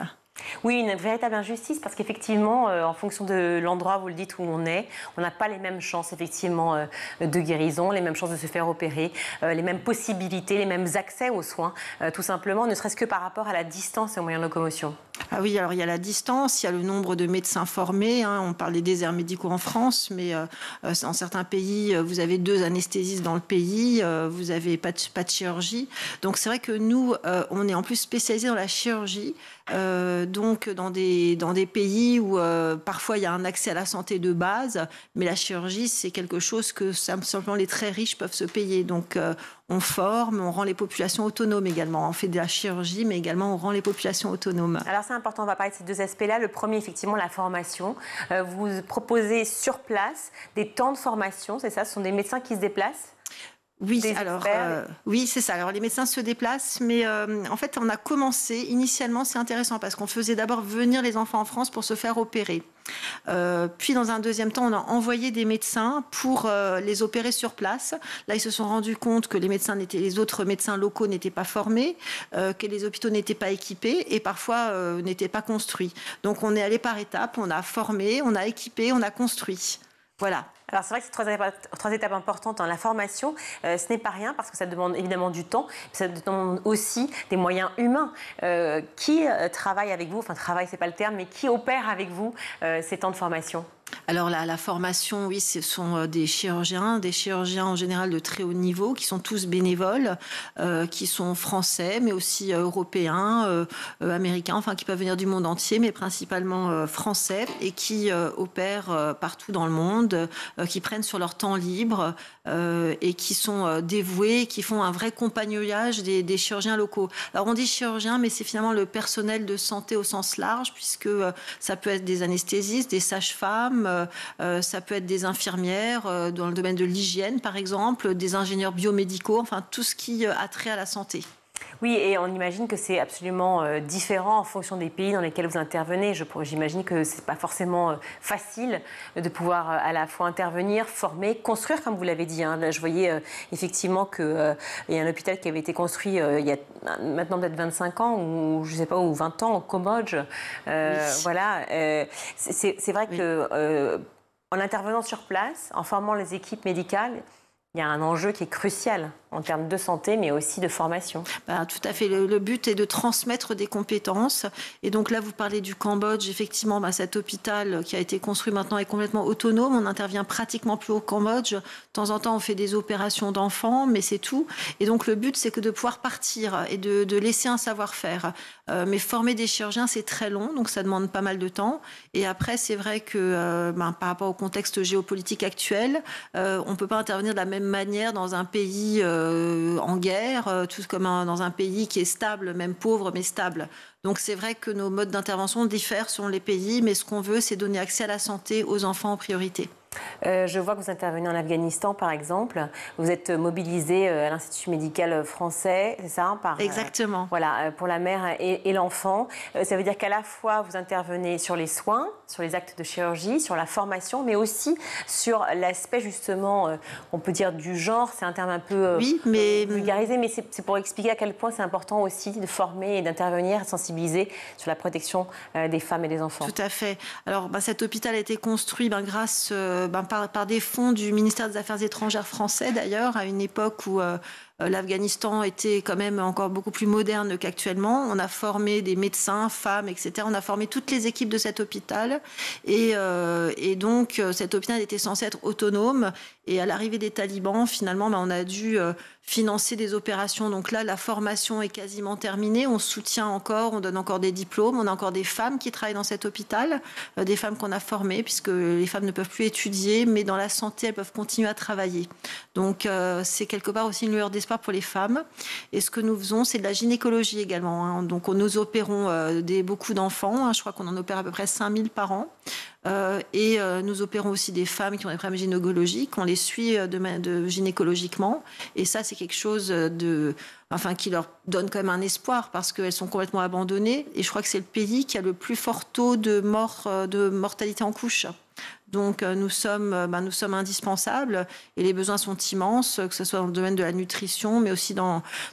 Oui, une véritable injustice parce qu'effectivement, en fonction de l'endroit, vous le dites, où on n'a pas les mêmes chances effectivement de guérison, les mêmes chances de se faire opérer, les mêmes possibilités, les mêmes accès aux soins, tout simplement, ne serait-ce que par rapport à la distance et aux moyens de locomotion. Ah oui, alors il y a la distance, il y a le nombre de médecins formés. On parle des déserts médicaux en France, mais dans certains pays, vous avez 2 anesthésistes dans le pays, vous n'avez pas de chirurgie. Donc c'est vrai que nous, on est en plus spécialisés dans la chirurgie. Donc dans des pays où parfois il y a un accès à la santé de base, mais la chirurgie c'est quelque chose que simplement les très riches peuvent se payer. Donc on forme, on rend les populations autonomes également. On fait de la chirurgie, mais également on rend les populations autonomes. Alors c'est important, on va parler de ces 2 aspects-là. Le premier, effectivement, la formation. Vous proposez sur place des temps de formation, c'est ça? Ce sont des médecins qui se déplacent? Oui, oui, c'est ça. Alors les médecins se déplacent, mais en fait, on a commencé initialement, c'est intéressant parce qu'on faisait d'abord venir les enfants en France pour se faire opérer. Puis dans un deuxième temps, on a envoyé des médecins pour les opérer sur place. Là, ils se sont rendus compte que les autres médecins locaux n'étaient pas formés, que les hôpitaux n'étaient pas équipés et parfois n'étaient pas construits. Donc on est allé par étapes, on a formé, on a équipé, on a construit. Voilà. Alors c'est vrai que c'est 3 étapes importantes. La formation, ce n'est pas rien parce que ça demande évidemment du temps, mais ça demande aussi des moyens humains. Qui travaille avec vous, enfin travaille c'est pas le terme, mais qui opère avec vous ces temps de formation? Alors la formation, oui, ce sont des chirurgiens en général de très haut niveau, qui sont tous bénévoles, qui sont français, mais aussi européens, américains, enfin qui peuvent venir du monde entier, mais principalement français, et qui opèrent partout dans le monde, qui prennent sur leur temps libre et qui sont dévoués, qui font un vrai compagnonnage des chirurgiens locaux. Alors on dit chirurgiens, mais c'est finalement le personnel de santé au sens large, puisque ça peut être des anesthésistes, des sages-femmes, ça peut être des infirmières dans le domaine de l'hygiène, par exemple, des ingénieurs biomédicaux, enfin tout ce qui a trait à la santé. Oui, et on imagine que c'est absolument différent en fonction des pays dans lesquels vous intervenez. J'imagine que ce n'est pas forcément facile de pouvoir à la fois intervenir, former, construire, comme vous l'avez dit. Là, je voyais effectivement qu'il y a un hôpital qui avait été construit il y a maintenant peut-être 25 ans, ou je ne sais pas, ou 20 ans, au Cambodge. Oui. Voilà. C'est vrai que en intervenant sur place, en formant les équipes médicales, il y a un enjeu qui est crucial en termes de santé, mais aussi de formation. Tout à fait. Le but est de transmettre des compétences. Et donc là, vous parlez du Cambodge. Effectivement, cet hôpital qui a été construit maintenant est complètement autonome. On n'intervient pratiquement plus au Cambodge. De temps en temps, on fait des opérations d'enfants, mais c'est tout. Et donc le but, c'est de pouvoir partir et de laisser un savoir-faire. Mais former des chirurgiens, c'est très long, donc ça demande pas mal de temps. Et après, c'est vrai que par rapport au contexte géopolitique actuel, on ne peut pas intervenir de la même manière dans un pays en guerre, tout comme dans un pays qui est stable, même pauvre, mais stable. Donc c'est vrai que nos modes d'intervention diffèrent selon les pays, mais ce qu'on veut, c'est donner accès à la santé aux enfants en priorité. Je vois que vous intervenez en Afghanistan, par exemple. Vous êtes mobilisé à l'Institut médical français, c'est ça? Exactement. Voilà, pour la mère et l'enfant. Ça veut dire qu'à la fois, vous intervenez sur les soins, sur les actes de chirurgie, sur la formation, mais aussi sur l'aspect, justement, on peut dire du genre. C'est un terme un peu vulgarisé, mais c'est pour expliquer à quel point c'est important aussi de former et d'intervenir, de sensibiliser sur la protection des femmes et des enfants. Tout à fait. Alors, cet hôpital a été construit grâce par des fonds du ministère des Affaires étrangères français, d'ailleurs, à une époque où l'Afghanistan était quand même encore beaucoup plus moderne qu'actuellement. On a formé des médecins, femmes, etc. On a formé toutes les équipes de cet hôpital. Et donc, cet hôpital était censé être autonome. Et à l'arrivée des talibans, finalement, on a dû financer des opérations. Donc là, la formation est quasiment terminée. On soutient encore, on donne encore des diplômes. On a encore des femmes qui travaillent dans cet hôpital, des femmes qu'on a formées, puisque les femmes ne peuvent plus étudier, mais dans la santé, elles peuvent continuer à travailler. Donc, c'est quelque part aussi une lueur d'espoir pour les femmes. Et ce que nous faisons, c'est de la gynécologie également. Donc, nous opérons beaucoup d'enfants. Je crois qu'on en opère à peu près 5000 par an. et nous opérons aussi des femmes qui ont des problèmes gynécologiques. On les suit gynécologiquement. Et ça, c'est quelque chose qui leur donne quand même un espoir parce qu'elles sont complètement abandonnées. Et je crois que c'est le pays qui a le plus fort taux de mortalité en couche. Donc nous sommes indispensables et les besoins sont immenses, que ce soit dans le domaine de la nutrition, mais aussi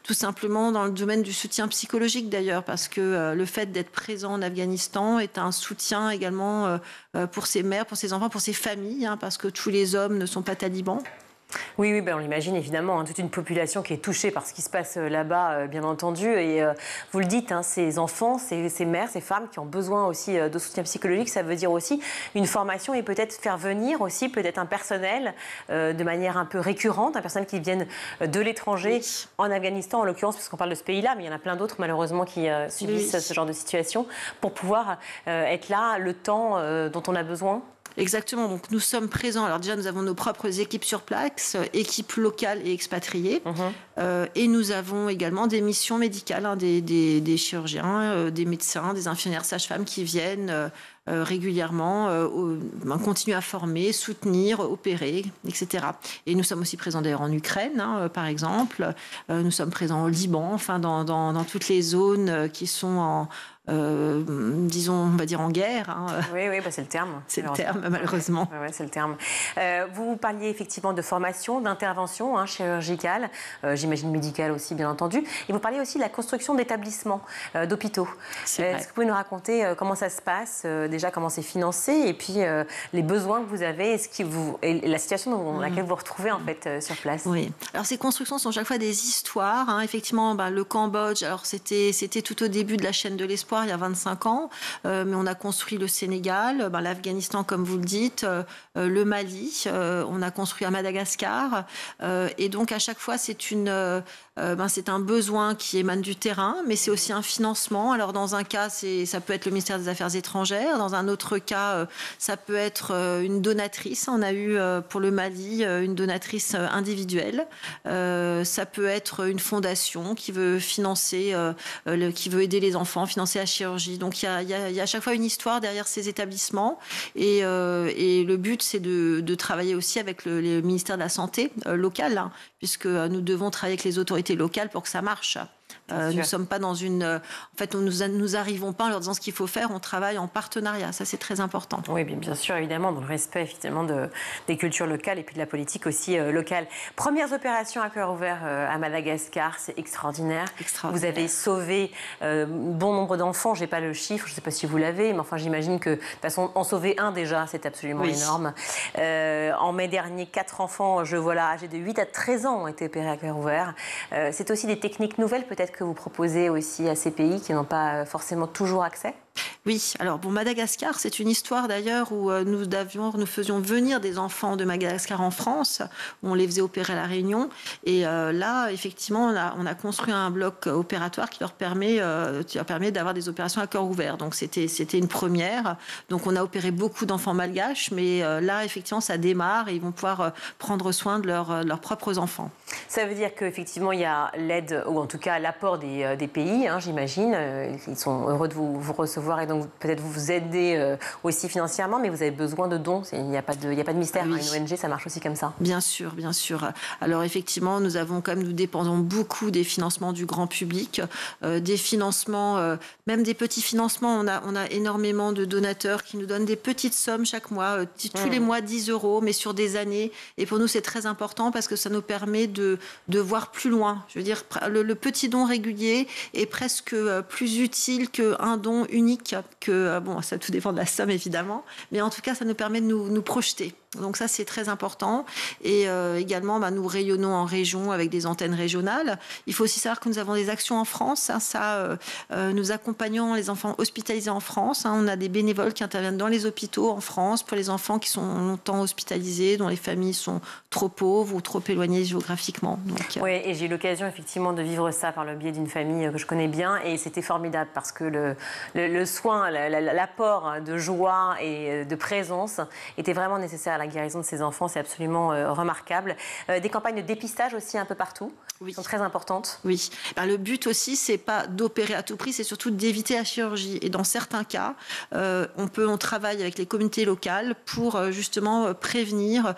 tout simplement dans le domaine du soutien psychologique d'ailleurs, parce que le fait d'être présent en Afghanistan est un soutien également pour ces mères, pour ces enfants, pour ces familles, parce que tous les hommes ne sont pas talibans. Oui, on l'imagine évidemment, toute une population qui est touchée par ce qui se passe là-bas, bien entendu. Et vous le dites, ces enfants, ces mères, ces femmes qui ont besoin aussi de soutien psychologique, ça veut dire aussi une formation et peut-être faire venir aussi peut-être un personnel de manière un peu récurrente, un personnel qui vienne de l'étranger, en Afghanistan en l'occurrence, puisqu'on parle de ce pays-là, mais il y en a plein d'autres malheureusement qui subissent ce genre de situation, pour pouvoir être là le temps dont on a besoin. Exactement, donc nous sommes présents. Alors déjà, nous avons nos propres équipes sur place, équipes locales et expatriées. Et nous avons également des missions médicales, des chirurgiens, des médecins, des infirmières sages-femmes qui viennent régulièrement, continuer à former, soutenir, opérer, etc. Et nous sommes aussi présents d'ailleurs en Ukraine, par exemple. Nous sommes présents au Liban, dans toutes les zones qui sont disons, on va dire en guerre. Oui, c'est le terme. C'est le terme, malheureusement. Oui, c'est le terme. Vous parliez effectivement de formation, d'intervention chirurgicale, j'imagine médicale aussi, bien entendu. Et vous parliez aussi de la construction d'établissements, d'hôpitaux. Est-ce que vous pouvez nous raconter comment ça se passe, déjà comment c'est financé, et puis les besoins que vous avez, et la situation dans laquelle vous vous retrouvez en fait sur place? Oui. Alors ces constructions sont chaque fois des histoires. Effectivement, le Cambodge, alors c'était tout au début de la chaîne de l'espoir, il y a 25 ans, mais on a construit le Sénégal, l'Afghanistan comme vous le dites, le Mali, on a construit à Madagascar, et donc à chaque fois c'est un besoin qui émane du terrain, mais c'est aussi un financement. Alors dans un cas, ça peut être le ministère des Affaires étrangères, dans un autre cas, ça peut être une donatrice. On a eu pour le Mali une donatrice individuelle. Ça peut être une fondation qui veut financer, qui veut aider les enfants, financer la chirurgie. Donc il y a à chaque fois une histoire derrière ces établissements, et le but c'est de travailler aussi avec le ministère de la Santé local, puisque nous devons travailler avec les autorités locales pour que ça marche. Nous ne sommes pas dans en fait, nous arrivons pas en leur disant ce qu'il faut faire, on travaille en partenariat, ça c'est très important. Oui, bien sûr, évidemment, dans le respect effectivement des cultures locales et puis de la politique aussi locale. Premières opérations à cœur ouvert à Madagascar, c'est extraordinaire. Vous avez sauvé bon nombre d'enfants, j'ai pas le chiffre, je ne sais pas si vous l'avez, mais enfin j'imagine que de toute façon, en sauver un déjà, c'est absolument énorme. En mai dernier, 4 enfants, âgés de 8 à 13 ans ont été opérés à cœur ouvert. C'est aussi des techniques nouvelles peut-être que vous proposez aussi à ces pays qui n'ont pas forcément toujours accès? Oui, alors Madagascar, c'est une histoire d'ailleurs où nous faisions venir des enfants de Madagascar en France, où on les faisait opérer à La Réunion, et là, effectivement, on a construit un bloc opératoire qui leur permet d'avoir des opérations à cœur ouvert. Donc c'était une première. Donc on a opéré beaucoup d'enfants malgaches, mais là, effectivement, ça démarre et ils vont pouvoir prendre soin de leurs propres enfants. Ça veut dire qu'effectivement, il y a l'aide, ou en tout cas l'apport des pays, j'imagine. Ils sont heureux de vous recevoir et donc peut-être vous aider aussi financièrement, mais vous avez besoin de dons. Il n'y a pas de mystère. Une ONG, ça marche aussi comme ça. Bien sûr, bien sûr. Alors effectivement, nous dépendons beaucoup des financements du grand public, des financements, même des petits financements. On a énormément de donateurs qui nous donnent des petites sommes chaque mois, tous les mois 10 €, mais sur des années. Et pour nous, c'est très important parce que ça nous permet de voir plus loin. Je veux dire, le petit don régulier est presque plus utile qu'un don unique. Ça tout dépend de la somme évidemment, mais en tout cas ça nous permet de nous projeter. Donc ça c'est très important. Et également nous rayonnons en région avec des antennes régionales. Il faut aussi savoir que nous avons des actions en France. Nous accompagnons les enfants hospitalisés en France. On a des bénévoles qui interviennent dans les hôpitaux en France pour les enfants qui sont longtemps hospitalisés, dont les familles sont trop pauvres ou trop éloignées géographiquement. Oui, et j'ai eu l'occasion effectivement de vivre ça par le biais d'une famille que je connais bien, et c'était formidable parce que le soin, l'apport de joie et de présence était vraiment nécessaire à la guérison de ces enfants, c'est absolument remarquable. Des campagnes de dépistage aussi un peu partout, sont très importantes. Oui, le but aussi, c'est pas d'opérer à tout prix, c'est surtout d'éviter la chirurgie. Et dans certains cas, on travaille avec les communautés locales pour justement prévenir.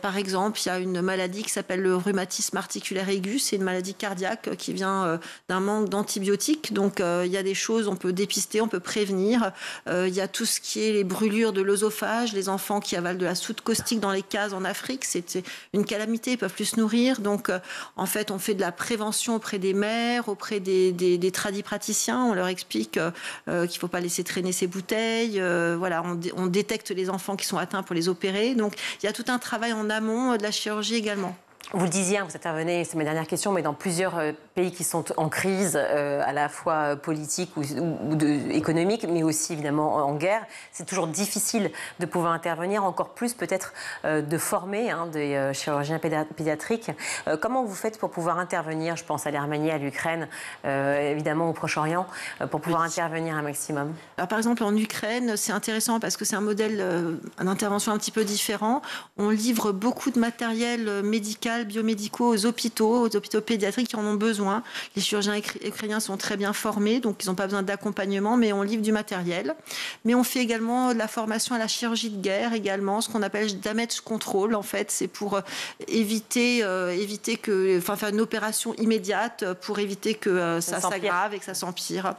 Par exemple, il y a une maladie qui s'appelle le rhumatisme articulaire aigu, c'est une maladie cardiaque qui vient d'un manque d'antibiotiques. Donc il y a des choses, on peut dépister, on peut prévenir. Il y a tout ce qui est les brûlures de l'œsophage, les enfants qui avalent de la soude caustique dans les cases en Afrique, c'est une calamité, ils peuvent plus se nourrir. Donc en fait, on fait de la prévention auprès des mères, auprès des tradipraticiens. On leur explique qu'il ne faut pas laisser traîner ces bouteilles. Voilà, on détecte les enfants qui sont atteints pour les opérer. Donc il y a tout un travail en amont de la chirurgie également. Vous le disiez, vous intervenez, c'est ma dernière question, mais dans plusieurs pays qui sont en crise, à la fois politique ou économique, mais aussi évidemment en guerre. C'est toujours difficile de pouvoir intervenir, encore plus peut-être de former des chirurgiens pédiatriques. Comment vous faites pour pouvoir intervenir, je pense à l'Arménie, à l'Ukraine, évidemment au Proche-Orient, pour pouvoir intervenir un maximum? Alors, par exemple, en Ukraine, c'est intéressant parce que c'est un modèle d'intervention un petit peu différent. On livre beaucoup de matériel médical, biomédicaux aux hôpitaux pédiatriques qui en ont besoin. Les chirurgiens ukrainiens sont très bien formés, donc ils n'ont pas besoin d'accompagnement, mais on livre du matériel. Mais on fait également de la formation à la chirurgie de guerre, également, ce qu'on appelle damage control. En fait, c'est pour éviter faire une opération immédiate pour éviter que ça s'aggrave et que ça s'empire.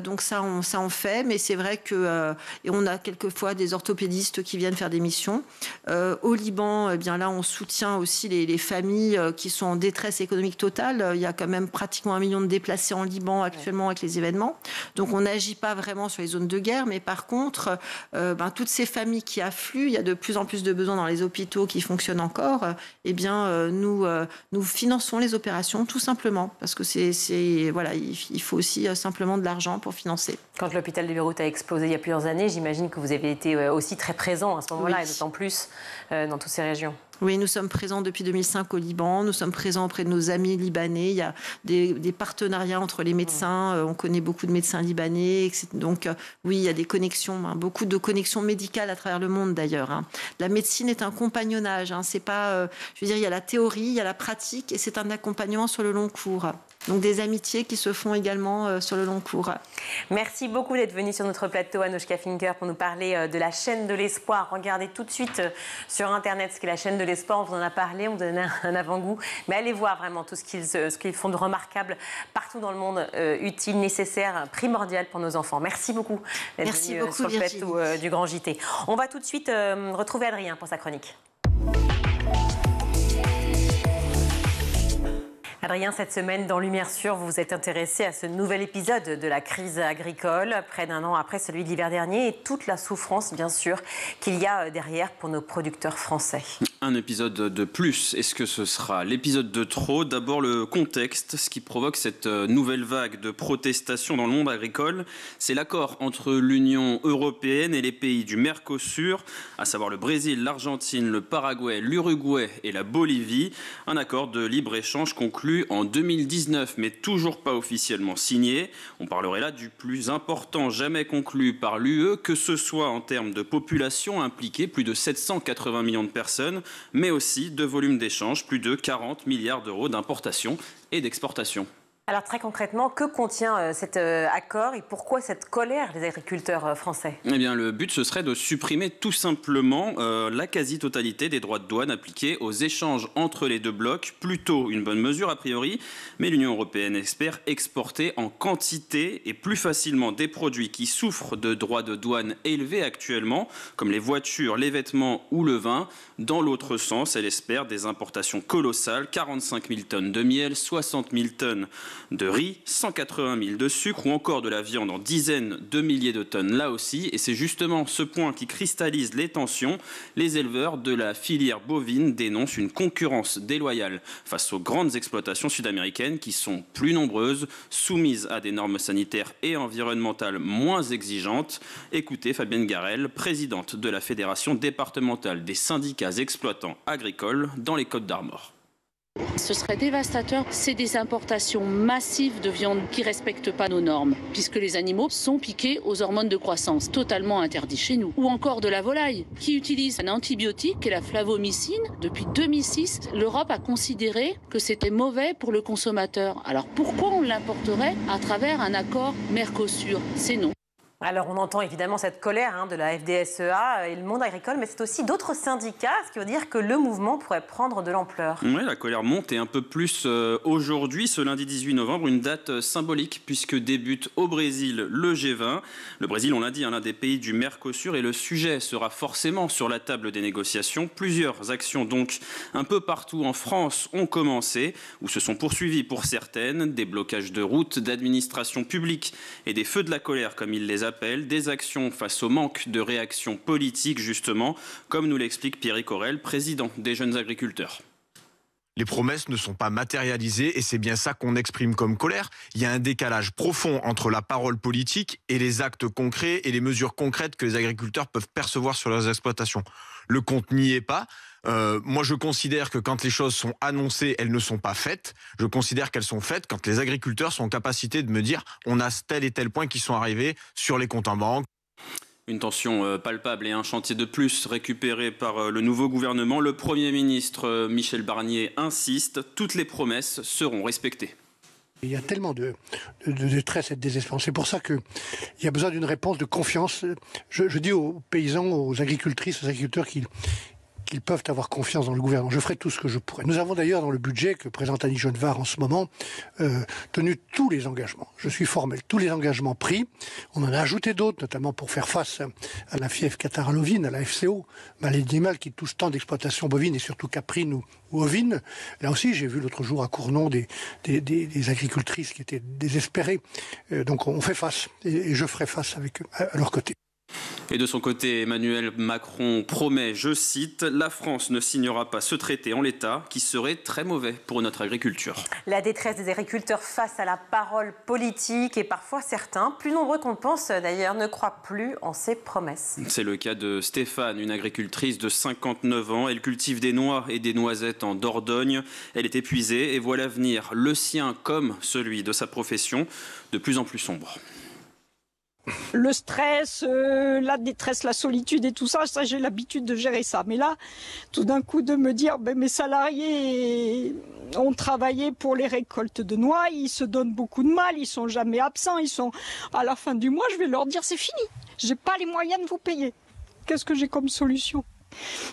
Donc ça on fait, mais c'est vrai que et on a quelquefois des orthopédistes qui viennent faire des missions. Au Liban, eh bien là, on soutient aussi les familles qui sont en détresse économique totale. Il y a quand même pratiquement 1 million de déplacés en Liban actuellement avec les événements. Donc on n'agit pas vraiment sur les zones de guerre, mais par contre, toutes ces familles qui affluent, il y a de plus en plus de besoins dans les hôpitaux qui fonctionnent encore. Eh bien, nous finançons les opérations tout simplement, parce que il faut aussi simplement de l'argent pour financer. Quand l'hôpital de Beyrouth a explosé il y a plusieurs années, j'imagine que vous avez été aussi très présent à ce moment-là, et d'autant plus dans toutes ces régions. Oui, nous sommes présents depuis 2005 au Liban. Nous sommes présents auprès de nos amis libanais. Il y a des partenariats entre les médecins. On connaît beaucoup de médecins libanais. Donc, oui, il y a des connexions, beaucoup de connexions médicales à travers le monde d'ailleurs. La médecine est un compagnonnage. C'est pas, il y a la théorie, il y a la pratique, et c'est un accompagnement sur le long cours. Donc des amitiés qui se font également sur le long cours. Merci beaucoup d'être venu sur notre plateau, Anouchka Finker, pour nous parler de la chaîne de l'espoir. Regardez tout de suite sur Internet ce qu'est la chaîne de l'espoir. On vous en a parlé, on vous donne un avant-goût. Mais allez voir vraiment tout ce qu'ils font de remarquable partout dans le monde, utile, nécessaire, primordial pour nos enfants. Merci beaucoup d'être venu sur le plateau du Grand JT. On va tout de suite retrouver Adrien pour sa chronique. Adrien, cette semaine, dans Lumière Sûre, vous vous êtes intéressé à ce nouvel épisode de la crise agricole, près d'un an après celui de l'hiver dernier, et toute la souffrance, bien sûr, qu'il y a derrière pour nos producteurs français. Un épisode de plus. Est-ce que ce sera l'épisode de trop? D'abord, le contexte. Ce qui provoque cette nouvelle vague de protestations dans le monde agricole, c'est l'accord entre l'Union européenne et les pays du Mercosur, à savoir le Brésil, l'Argentine, le Paraguay, l'Uruguay et la Bolivie. Un accord de libre-échange conclu en 2019, mais toujours pas officiellement signé. On parlerait là du plus important jamais conclu par l'UE, que ce soit en termes de population impliquée, plus de 780 millions de personnes, mais aussi de volume d'échange, plus de 40 milliards d'euros d'importation et d'exportation. Alors très concrètement, que contient cet accord et pourquoi cette colère des agriculteurs français? Eh bien, le but, ce serait de supprimer tout simplement la quasi-totalité des droits de douane appliqués aux échanges entre les deux blocs. Plutôt une bonne mesure a priori, mais l'Union européenne espère exporter en quantité et plus facilement des produits qui souffrent de droits de douane élevés actuellement, comme les voitures, les vêtements ou le vin. Dans l'autre sens, elle espère des importations colossales, 45 000 tonnes de miel, 60 000 tonnes de riz, 180 000 de sucre ou encore de la viande en dizaines de milliers de tonnes là aussi. Et c'est justement ce point qui cristallise les tensions. Les éleveurs de la filière bovine dénoncent une concurrence déloyale face aux grandes exploitations sud-américaines qui sont plus nombreuses, soumises à des normes sanitaires et environnementales moins exigeantes. Écoutez Fabienne Garel, présidente de la Fédération départementale des syndicats exploitants agricoles dans les Côtes-d'Armor. Ce serait dévastateur. C'est des importations massives de viande qui ne respectent pas nos normes, puisque les animaux sont piqués aux hormones de croissance, totalement interdits chez nous. Ou encore de la volaille, qui utilise un antibiotique qui est la flavomycine. Depuis 2006, l'Europe a considéré que c'était mauvais pour le consommateur. Alors pourquoi on l'importerait à travers un accord Mercosur? C'est non. Alors on entend évidemment cette colère de la FDSEA et le monde agricole, mais c'est aussi d'autres syndicats, ce qui veut dire que le mouvement pourrait prendre de l'ampleur. Oui, la colère monte et un peu plus aujourd'hui, ce lundi 18 novembre, une date symbolique puisque débute au Brésil le G20. Le Brésil, on l'a dit, l'un des pays du Mercosur, et le sujet sera forcément sur la table des négociations. Plusieurs actions donc un peu partout en France ont commencé ou se sont poursuivies pour certaines, des blocages de routes, d'administrations publiques et des feux de la colère comme ils les appellent. Des actions face au manque de réaction politique, justement, comme nous l'explique Pierrick Aurel, président des Jeunes Agriculteurs. Les promesses ne sont pas matérialisées et c'est bien ça qu'on exprime comme colère. Il y a un décalage profond entre la parole politique et les actes concrets et les mesures concrètes que les agriculteurs peuvent percevoir sur leurs exploitations. Le compte n'y est pas. Moi, je considère que quand les choses sont annoncées, elles ne sont pas faites. Je considère qu'elles sont faites quand les agriculteurs sont en capacité de me dire on a tel et tel point qui sont arrivés sur les comptes en banque. Une tension palpable et un chantier de plus récupéré par le nouveau gouvernement. Le Premier ministre Michel Barnier insiste, toutes les promesses seront respectées. Il y a tellement de détresse et de désespoir. C'est pour ça qu'il y a besoin d'une réponse de confiance. Je dis aux paysans, aux agricultrices, aux agriculteurs qu'ils peuvent avoir confiance dans le gouvernement. Je ferai tout ce que je pourrai. Nous avons d'ailleurs dans le budget que présente Annie Genevard en ce moment tenu tous les engagements. Je suis formel. Tous les engagements pris. On en a ajouté d'autres, notamment pour faire face à la fièvre catarrhale ovine, à la FCO, maladie animale qui touche tant d'exploitations bovines et surtout caprines ou ovines. Là aussi, j'ai vu l'autre jour à Cournon des agricultrices qui étaient désespérées. Donc on fait face et je ferai face avec eux, à leur côté. Et de son côté, Emmanuel Macron promet, je cite, « La France ne signera pas ce traité en l'état qui serait très mauvais pour notre agriculture ». La détresse des agriculteurs face à la parole politique et parfois certains, plus nombreux qu'on le pense d'ailleurs, ne croient plus en ces promesses. C'est le cas de Stéphane, une agricultrice de 59 ans. Elle cultive des noix et des noisettes en Dordogne. Elle est épuisée et voit l'avenir, le sien comme celui de sa profession, de plus en plus sombre. Le stress, la détresse, la solitude et tout ça, j'ai l'habitude de gérer ça. Mais là, tout d'un coup, de me dire, mes salariés ont travaillé pour les récoltes de noix, ils se donnent beaucoup de mal, ils sont jamais absents, ils sont à la fin du mois, je vais leur dire, c'est fini. J'ai pas les moyens de vous payer. Qu'est-ce que j'ai comme solution ?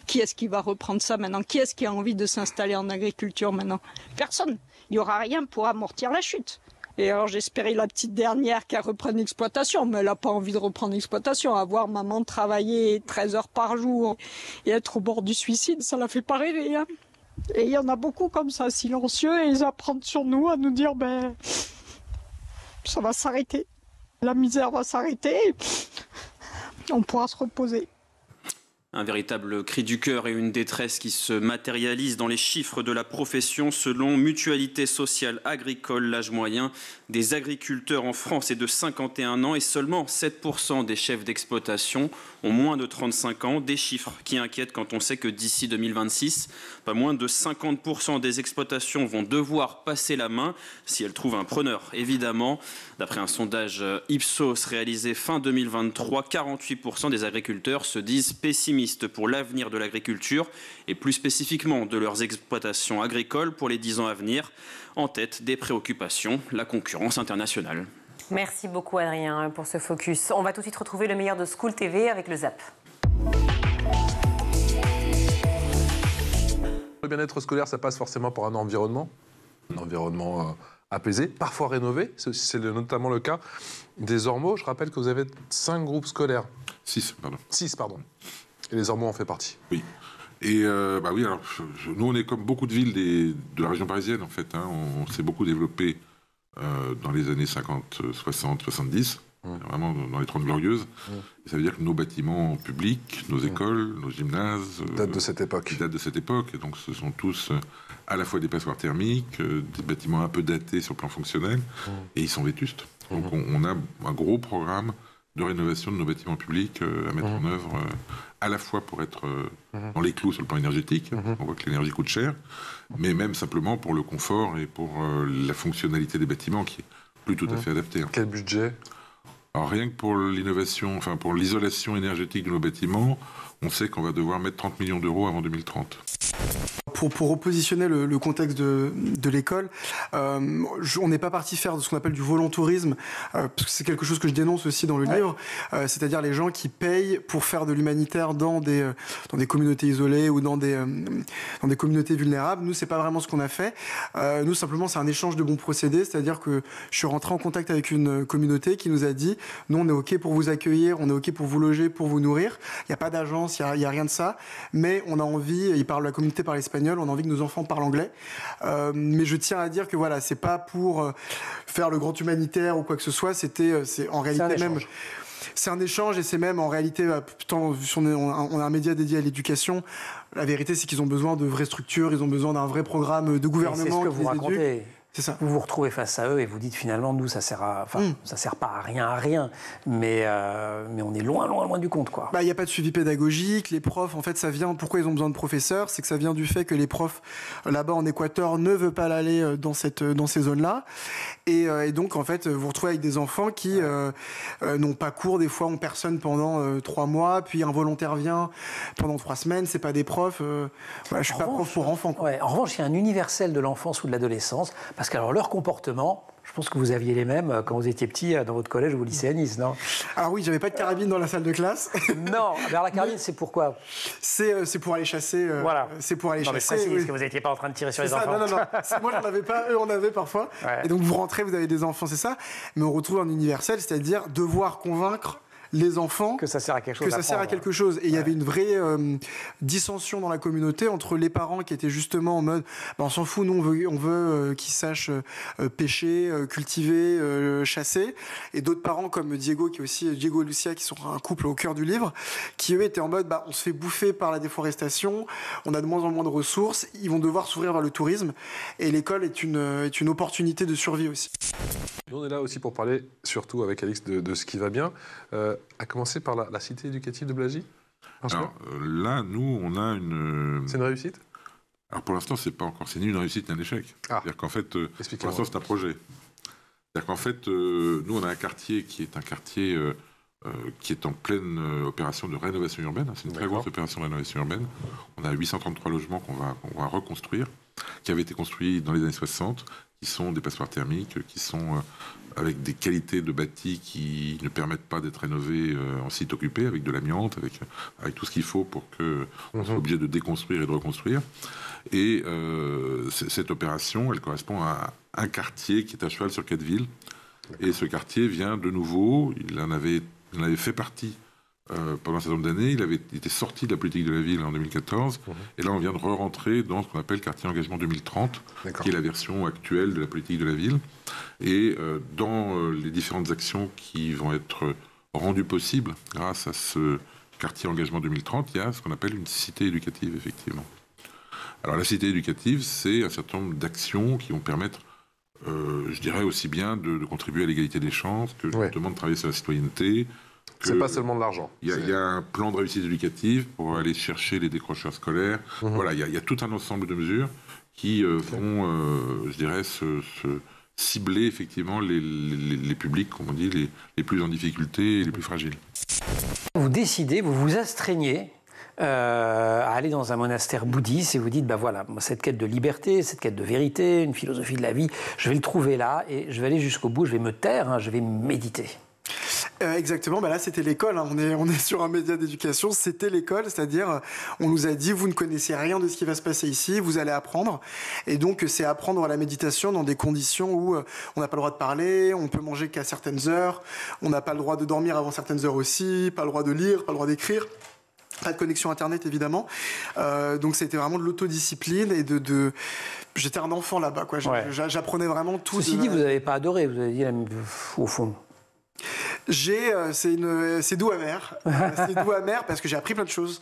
Qui est-ce qui va reprendre ça maintenant ? Qui est-ce qui a envie de s'installer en agriculture maintenant ? Personne. Il n'y aura rien pour amortir la chute. Et alors j'espérais la petite dernière qu'elle reprenne l'exploitation, mais elle n'a pas envie de reprendre l'exploitation. Avoir maman travailler 13 heures par jour et être au bord du suicide, ça la fait pas rêver. Hein. Et il y en a beaucoup comme ça, silencieux, et ils apprennent sur nous à nous dire ça va s'arrêter. La misère va s'arrêter, on pourra se reposer. Un véritable cri du cœur et une détresse qui se matérialise dans les chiffres de la profession. Selon Mutualité Sociale Agricole, l'âge moyen des agriculteurs en France est de 51 ans et seulement 7% des chefs d'exploitation ont moins de 35 ans. Des chiffres qui inquiètent quand on sait que d'ici 2026, pas moins de 50% des exploitations vont devoir passer la main si elles trouvent un preneur. Évidemment, d'après un sondage Ipsos réalisé fin 2023, 48% des agriculteurs se disent pessimistes pour l'avenir de l'agriculture et plus spécifiquement de leurs exploitations agricoles pour les 10 ans à venir. En tête des préoccupations, la concurrence internationale. Merci beaucoup Adrien pour ce focus. On va tout de suite retrouver le meilleur de School TV avec le ZAP. Le bien-être scolaire, ça passe forcément par un environnement apaisé, parfois rénové. C'est notamment le cas des Ormeaux. Je rappelle que vous avez 5 groupes scolaires. 6, pardon. 6, pardon. Et les Ormeaux en fait partie. Oui. Et oui, alors nous on est comme beaucoup de villes de la région parisienne en fait. Hein. On s'est beaucoup développé dans les années 50, 60, 70, vraiment dans les 30 glorieuses. Et ça veut dire que nos bâtiments publics, nos écoles, nos gymnases datent de cette époque. Datent de cette époque. Et donc ce sont tous à la fois des passoires thermiques, des bâtiments un peu datés sur le plan fonctionnel, et ils sont vétustes. Donc on a un gros programme de rénovation de nos bâtiments publics à mettre en œuvre, à la fois pour être dans les clous sur le plan énergétique, on voit que l'énergie coûte cher, mais même simplement pour le confort et pour la fonctionnalité des bâtiments qui est plus tout à fait adaptée. Quel budget ? Alors rien que pour l'innovation, enfin pour l'isolation énergétique de nos bâtiments, on sait qu'on va devoir mettre 30 millions d'euros avant 2030. Pour repositionner le contexte de l'école, on n'est pas parti faire de ce qu'on appelle du volontourisme, parce que c'est quelque chose que je dénonce aussi dans le livre, c'est-à-dire les gens qui payent pour faire de l'humanitaire dans des communautés isolées ou dans des communautés vulnérables. Nous, c'est pas vraiment ce qu'on a fait. Nous, simplement, c'est un échange de bons procédés, c'est-à-dire que je suis rentré en contact avec une communauté qui nous a dit « Nous, on est OK pour vous accueillir, on est OK pour vous loger, pour vous nourrir. Il n'y a pas d'agence, il n'y a rien de ça, mais on a envie, la communauté parle espagnol, on a envie que nos enfants parlent anglais. Mais je tiens à dire que voilà, c'est pas pour faire le grand humanitaire ou quoi que ce soit, c'est en réalité même... C'est un échange et c'est même en réalité, on a un média dédié à l'éducation. La vérité, c'est qu'ils ont besoin de vraies structures, ils ont besoin d'un vrai programme de gouvernement. C'est ce que vous racontez. C'est ça. Vous vous retrouvez face à eux et vous dites finalement, nous, ça sert pas à rien, mais on est loin du compte, quoi. Il n'y a pas de suivi pédagogique. Les profs, en fait, ça vient. Pourquoi ils ont besoin de professeurs? C'est que ça vient du fait que les profs là-bas en Équateur ne veulent pas aller dans ces zones-là, et donc en fait, vous vous retrouvez avec des enfants qui n'ont pas cours, des fois ont personne pendant 3 mois, puis un volontaire vient pendant 3 semaines. C'est pas des profs. Je suis pas prof pour enfants, quoi. Ouais, en revanche, il y a un universel de l'enfance ou de l'adolescence. Parce que leur comportement, je pense que vous aviez les mêmes quand vous étiez petit dans votre collège ou au lycée à Nice, non? Alors oui, j'avais pas de carabine dans la salle de classe. Non, alors la carabine, c'est pourquoi? C'est pour aller chasser. Voilà. C'est pour aller chasser. Mais parce que vous n'étiez pas en train de tirer sur les enfants. Non. Moi, j'en avais pas. Eux, en avaient parfois. Ouais. Et donc vous rentrez, vous avez des enfants, c'est ça. Mais on retrouve un universel, c'est-à-dire devoir convaincre les enfants que ça sert à quelque chose. Et il y avait une vraie dissension dans la communauté entre les parents qui étaient justement en mode on s'en fout, nous on veut qu'ils sachent pêcher, cultiver, chasser, et d'autres parents comme Diego, qui est aussi Diego et Lucia, qui sont un couple au cœur du livre, qui eux étaient en mode on se fait bouffer par la déforestation, on a de moins en moins de ressources, ils vont devoir s'ouvrir vers le tourisme, et l'école est une opportunité de survie aussi. Nous, on est là aussi pour parler, surtout avec Alix, de ce qui va bien, à commencer par la cité éducative de Blagy. Alors là, nous, on a une... C'est une réussite? Alors pour l'instant, c'est pas encore, c'est ni une réussite ni un échec. C'est-à-dire qu'en fait, pour l'instant, c'est un projet. C'est-à-dire qu'en fait, nous, on a un quartier qui est un quartier qui est en pleine opération de rénovation urbaine. C'est une très grosse opération de rénovation urbaine. On a 833 logements qu'on va reconstruire, qui avaient été construits dans les années 60, qui sont des passoires thermiques, qui sont avec des qualités de bâti qui ne permettent pas d'être rénovés en site occupé, avec de l'amiante, avec tout ce qu'il faut pour qu'on soit obligé de déconstruire et de reconstruire. Et cette opération, elle correspond à un quartier qui est à cheval sur 4 villes. Et ce quartier vient de nouveau, il en avait fait partie pendant un certain nombre d'années, il était sorti de la politique de la ville en 2014, et là on vient de re-rentrer dans ce qu'on appelle Quartier Engagement 2030, qui est la version actuelle de la politique de la ville. Et dans les différentes actions qui vont être rendues possibles grâce à ce Quartier Engagement 2030, il y a ce qu'on appelle une cité éducative, effectivement. Alors la cité éducative, c'est un certain nombre d'actions qui vont permettre, je dirais aussi bien de contribuer à l'égalité des chances, que justement de travailler sur la citoyenneté. C'est pas seulement de l'argent. Il y a un plan de réussite éducative pour aller chercher les décrocheurs scolaires. Voilà, il y a tout un ensemble de mesures qui vont, je dirais, cibler effectivement les publics, comme on dit, les plus en difficulté et les plus fragiles. Vous décidez, vous vous astreignez à aller dans un monastère bouddhiste et vous dites, voilà, cette quête de liberté, cette quête de vérité, une philosophie de la vie, je vais le trouver là et je vais aller jusqu'au bout, je vais me taire, je vais méditer. Exactement, là c'était l'école, on est sur un média d'éducation, c'était l'école, c'est-à-dire on nous a dit vous ne connaissez rien de ce qui va se passer ici, vous allez apprendre, et donc c'est apprendre la méditation dans des conditions où on n'a pas le droit de parler, on peut manger qu'à certaines heures, on n'a pas le droit de dormir avant certaines heures aussi, pas le droit de lire, pas le droit d'écrire. Pas de connexion internet évidemment, donc c'était vraiment de l'autodiscipline et j'étais un enfant là-bas, quoi. J'apprenais vraiment tout. Ceci dit, vous n'avez pas adoré, vous avez dit au fond. C'est doux amer. C'est doux amer parce que j'ai appris plein de choses.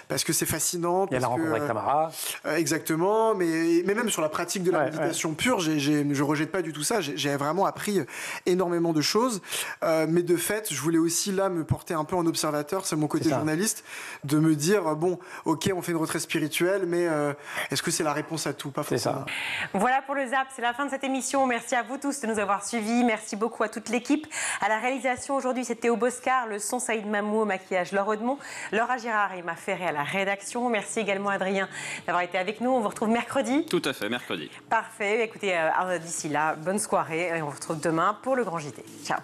Parce que c'est fascinant. Il y a la rencontre avec Tamara. Exactement. Mais même sur la pratique de la méditation pure, je rejette pas du tout ça. J'ai vraiment appris énormément de choses. Mais de fait, je voulais aussi là me porter un peu en observateur, c'est mon côté journaliste, de me dire, bon, ok, on fait une retraite spirituelle, mais est-ce que c'est la réponse à tout? Pas forcément. Voilà pour le ZAP, c'est la fin de cette émission. Merci à vous tous de nous avoir suivis. Merci beaucoup à toute l'équipe. À la réalisation aujourd'hui, c'est Théo Boscar, le son Saïd Mamou, au maquillage Laure Audemont, Laura Girard et Emma Ferré à la rédaction. Merci également Adrien d'avoir été avec nous. On vous retrouve mercredi. Tout à fait, mercredi. Parfait. Écoutez, d'ici là, bonne soirée et on vous retrouve demain pour le Grand JT. Ciao.